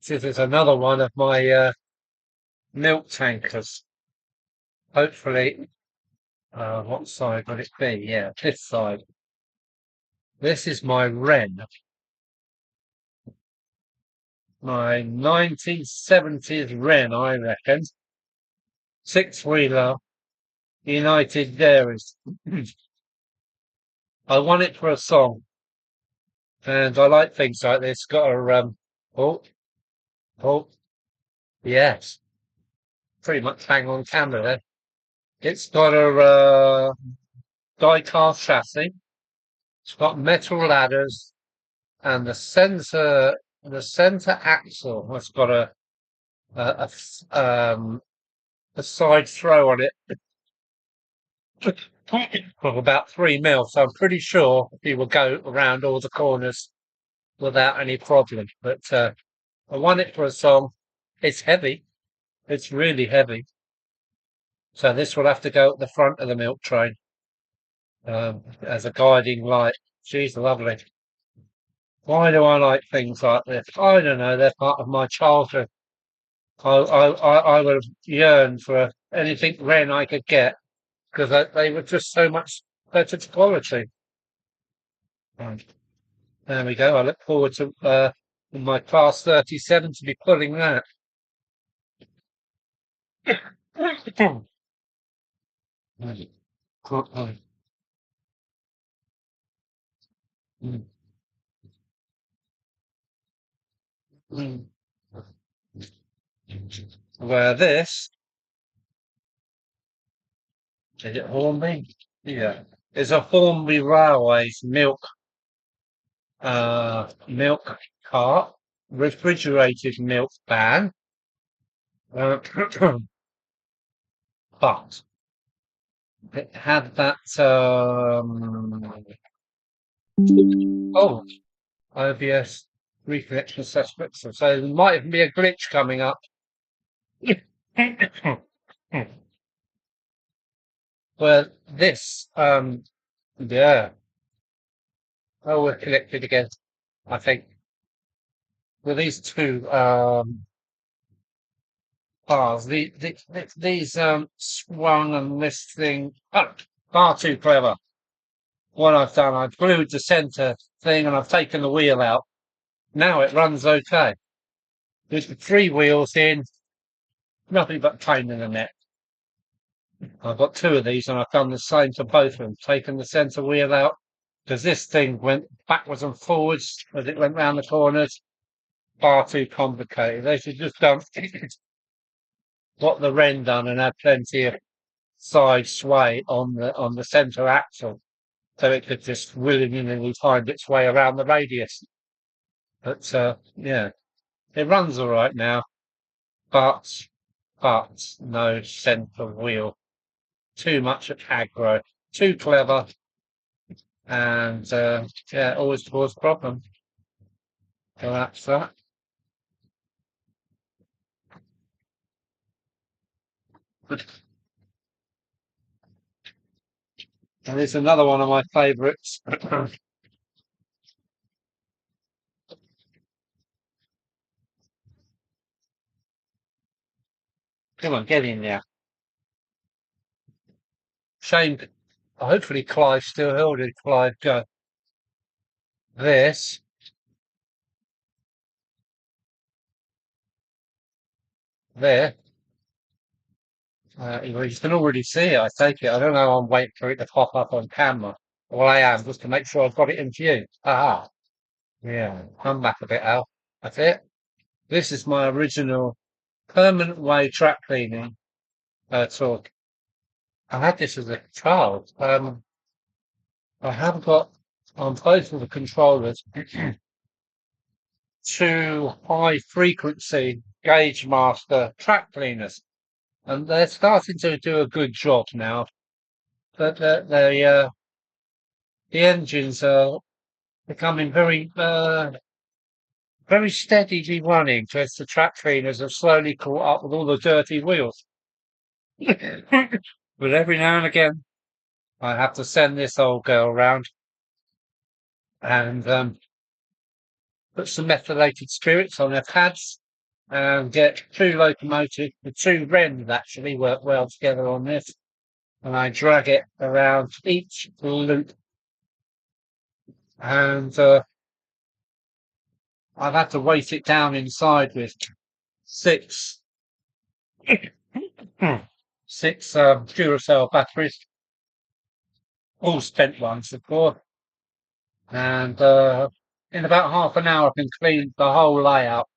This is another one of my milk tankers. Hopefully, what side would it be? Yeah, this side. This is my Wren, my 1970s Wren, I reckon. Six-wheeler, United Dairies. I want it for a song, and I like things like this. Got a oh, oh, yes, pretty much hang on camera there. It's got a die-cast chassis. It's got metal ladders, and the center axle has got a side throw on it of about 3 mil. So I'm pretty sure he will go around all the corners without any problem. But I want it for a song. It's heavy. It's really heavy. So this will have to go at the front of the milk train as a guiding light. She's lovely. Why do I like things like this? I don't know. They're part of my childhood. I would have yearned for anything Wren I could get because they were just so much better quality. Right, there we go. I look forward to in my class 37 to be pulling that. Where this is it Hornby? Yeah, it's a Hornby Railways milk cart, refrigerated milk van. Uh, but it had that oh OBS reconnection assessment. So there might even be a glitch coming up. Well, this yeah. Oh, we're connected again. I think with these two bars, these swung and this thing far too clever. What I've done, I've glued the center thing and I've taken the wheel out. Now it runs okay. With the three wheels in, nothing but pain in the neck. I've got two of these and I've done the same to both of them. Taken the center wheel out because this thing went backwards and forwards as it went round the corners. Far too complicated. They should just done what the Wren done and had plenty of side sway on the center axle, so it could just willingly find its way around the radius. But yeah, it runs all right now, but no center wheel. Too much aggro, too clever, and yeah, always cause problems. So that's that. And it's another one of my favourites. Come on, get in there. Shame. Hopefully Clive's still holding. Clive, go. This, there. You can already see it, I take it. I don't know, I'm waiting for it to pop up on camera. Well, I am, just to make sure I've got it in view. Ah, yeah. Come back a bit, Al. That's it. This is my original permanent way track cleaning torque. I had this as a child. I have got on both of the controllers two high frequency gauge master track cleaners, and they're starting to do a good job now. But the engines are becoming very steadily running as the track cleaners have slowly caught up with all the dirty wheels. But every now and again, I have to send this old girl round and put some methylated spirits on their pads and get two locomotives, the two Wrens actually work well together on this, and I drag it around each loop, and I've had to weight it down inside with six Duracell batteries, all spent ones, of course, and in about half an hour I can clean the whole layout.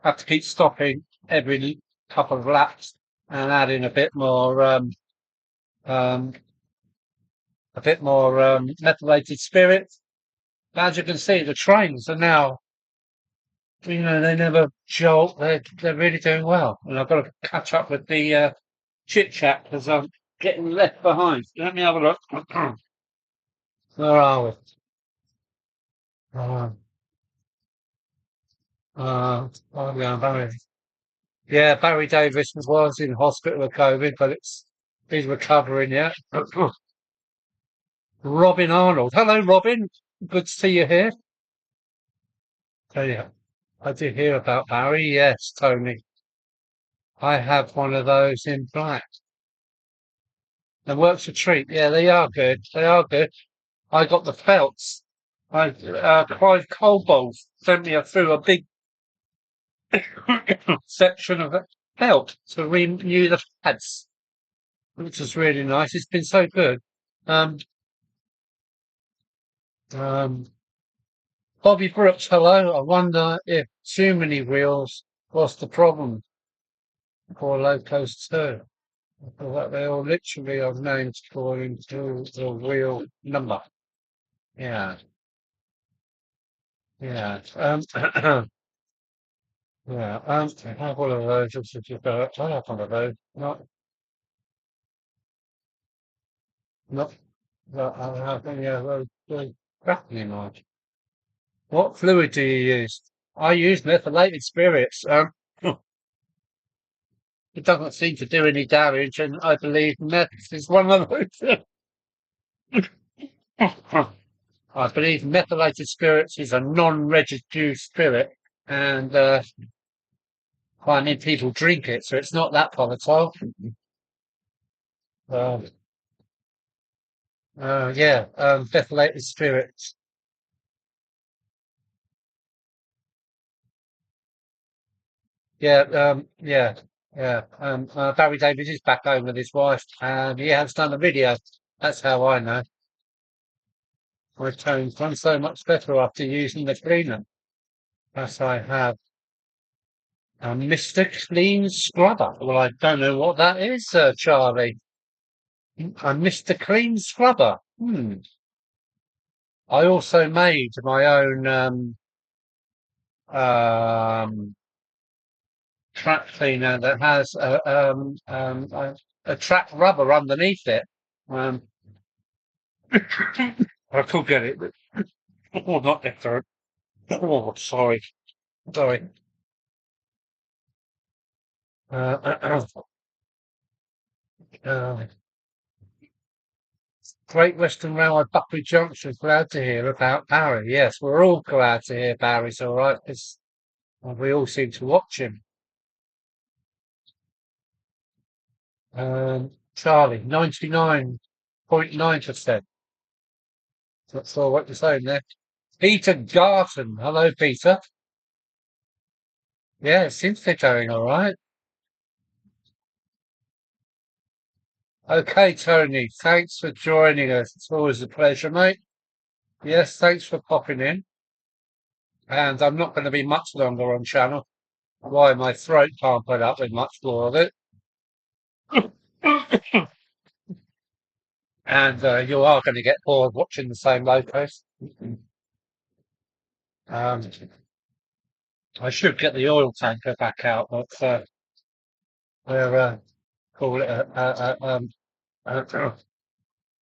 Have to keep stopping every couple of laps and adding um, a bit more methylated spirit. As you can see, the trains are now, they never jolt. They're really doing well, and I've got to catch up with the chit chat because I'm getting left behind. Let me have a look. Where are we? Uh, oh, yeah, Yeah, Barry Davis was in hospital with COVID, but he's recovering yet. Robin Arnold. Hello, Robin. Good to see you here. Oh, yeah. I did hear about Barry. Yes, Tony. I have one of those in black. The works a treat. Yeah, they are good. They are good. I got the felts. Clive Colbold sent me through a big section of felt to renew the pads, which was really nice. It's been so good. Um, um, Bobby Brooks, hello. I wonder if too many wheels was the problem for locos too. I feel that they all literally are names according to the wheel number. Yeah, yeah. Yeah. I have one of those. I have one of those. Not that I have any of those grappling knives. What fluid do you use? I use methylated spirits. It doesn't seem to do any damage, and I believe meth is one of those. I believe methylated spirits is a non-residue spirit, and I mean people drink it, so it's not that volatile. Uh, yeah, methylated spirits. Yeah, yeah. Barry Davies is back home with his wife, and he has done a video. That's how I know. My tone's done so much better after using the cleaner. As I have a Mr. Clean Scrubber. Well, I don't know what that is, Charlie. A Mr. Clean Scrubber. I also made my own um, track cleaner that has a track rubber underneath it. Um, I could get it. Oh, not that third. Oh, sorry. Sorry. Uh, uh, Great Western Railway, Buckland Junction. Glad to hear about Barry. Yes, we're all glad to hear Barry's all right because we all seem to watch him. Charlie, 99.9%. That's all what you're saying there. Peter Garton. Hello, Peter. Yeah, it seems they're going all right. Okay, Tony, thanks for joining us. It's always a pleasure, mate. Yes, thanks for popping in. And I'm not going to be much longer on channel. Why my throat can't put up with much more of it. And you are going to get bored watching the same locos. Um, I should get the oil tanker back out, but we're call it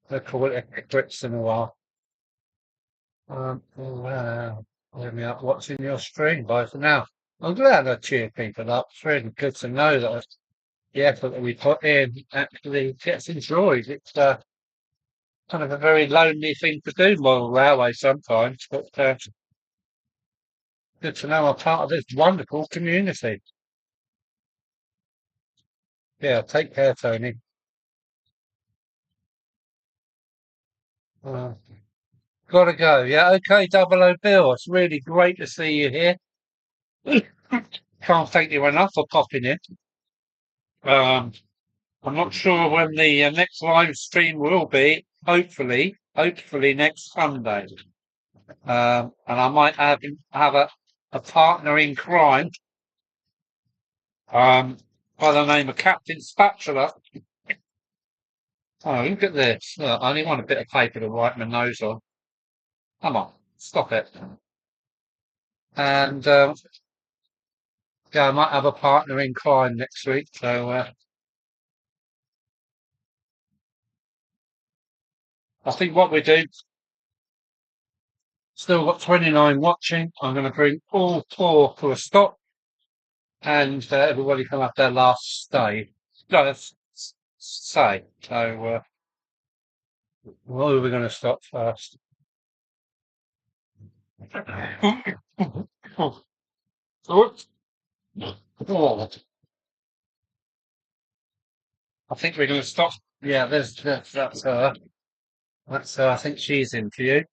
we'll call it a grips in a while. Wow. Let me up watching your stream. Bye for now. I'm glad I cheer people up. It's really good to know that the effort that we put in actually gets enjoyed. It's kind of a very lonely thing to do, model railway sometimes, but good to know I'm part of this wonderful community. Yeah, take care, Tony. Uh, Gotta go. Yeah, okay, Double O Bill. It's really great to see you here. Can't thank you enough for popping in. Um, I'm not sure when the next live stream will be. Hopefully next Sunday. And I might have a partner in crime um, by the name of Captain Spatula. Oh, look at this. Look, I only want a bit of paper to wipe my nose on. Come on, stop it. And yeah, I might have a partner in crime next week. So I think what we do, still got 29 watching. I'm going to bring all four to a stop. and everybody come up their last stay. No, say. So, where are we going to stop first? Oh, I think we're going to stop. Yeah, that's her. That's her. I think she's in for you.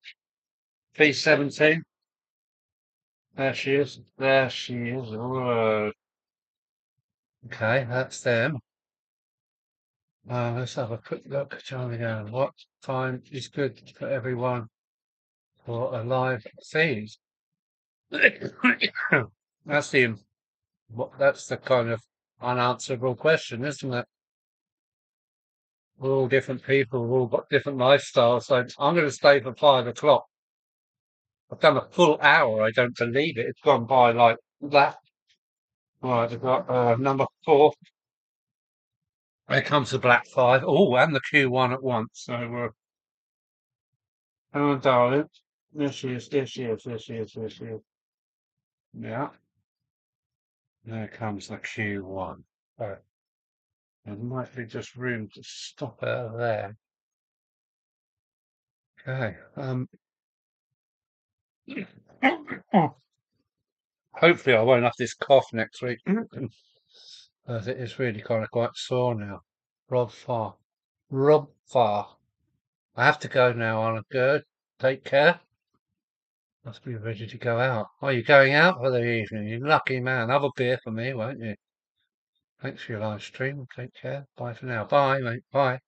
B17. There she is. There she is. Oh, okay, that's them. Let's have a quick look. Charlie again. What time is good for everyone for a live feed? That's that's the kind of unanswerable question, isn't it? We're all different people. We've all got different lifestyles. So I'm going to stay for 5 o'clock. I've done a full hour. I don't believe it. It's gone by like that. Right, I've got number 4. Here comes the black 5. Oh, and the Q1 at once. So oh, darling. There she is. There she is. There she is. There she is. Yeah. There comes the Q1. So there might be just room to stop her there. Okay. Hopefully I won't have this cough next week. As it is really kind of quite sore now. Rob Farr. Rob Farr. I have to go now, Alan. Good. Take care. Must be ready to go out. Are you going out for the evening? You lucky man. Have a beer for me, won't you? Thanks for your live stream. Take care. Bye for now. Bye, mate. Bye.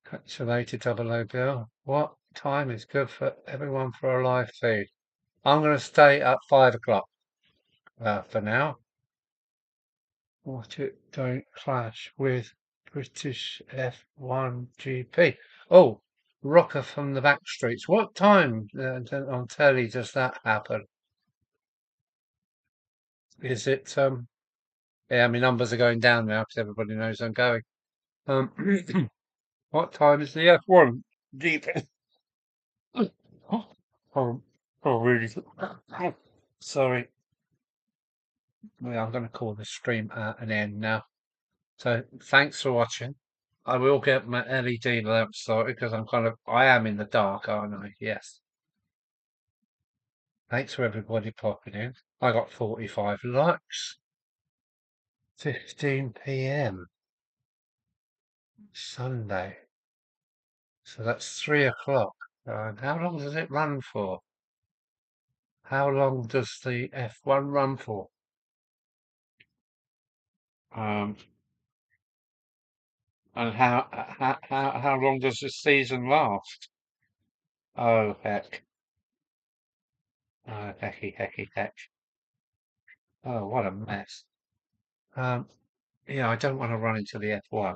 Catch you later, Double O Bill. What time is good for everyone for a live feed? I'm going to stay at 5 o'clock for now. What it don't clash with British F1 GP. Oh, Rocker from the back streets. What time on telly does that happen? Is it yeah, my numbers are going down now because everybody knows I'm going. What time is the F1 GP? Oh, oh, really? Sorry. Yeah, I'm going to call this stream an end now. So thanks for watching. I will get my LED lamp sorted because I am in the dark, aren't I? Yes. Thanks for everybody popping in. I got 45 likes. 15 p.m. Sunday. So that's 3 o'clock. And how long does it run for? How long does the F1 run for? Um, and how long does the season last? Oh heck. Oh hecky heck. Oh, what a mess. Um, yeah, I don't want to run into the F1.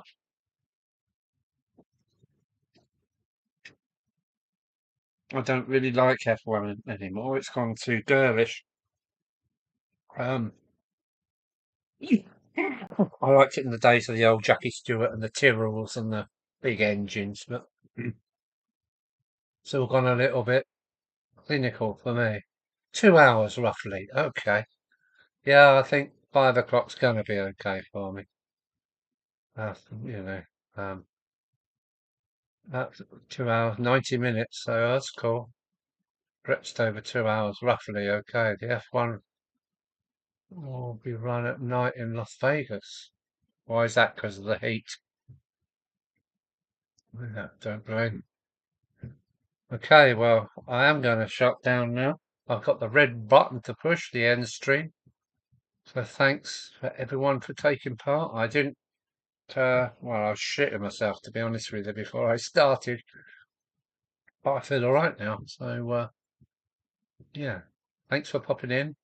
I don't really like F1 anymore. It's gone too girlish. Um, I liked it in the days of the old Jackie Stewart and the Tyrrells and the big engines, but it's all gone a little bit clinical for me. 2 hours roughly. Okay. Yeah, I think 5 o'clock's gonna be okay for me. You know, um, that's 2 hours, 90 minutes, so that's cool. Stretched over 2 hours roughly. Okay. The F1 will be run at night in Las Vegas. Why is that? Because of the heat. Yeah, don't blame. Okay, well, I am going to shut down now. I've got the red button to push the end stream. So thanks for everyone for taking part. I didn't, well, I was shitting myself to be honest with you before I started, but I feel all right now. So, yeah, thanks for popping in.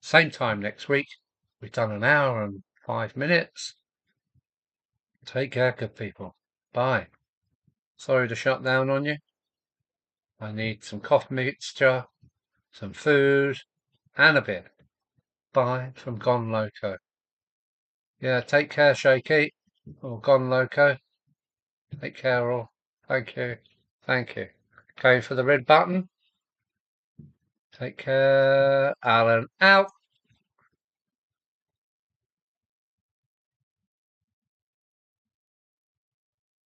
Same time next week. We've done an hour and 5 minutes. Take care, good people. Bye. Sorry to shut down on you. I need some cough mixture, some food, and a bit. Bye from Gone Loco. Yeah, take care, Shaky. Or Gone Loco. Take care, all. Thank you. Thank you. Going for the red button. Take care. Alan out.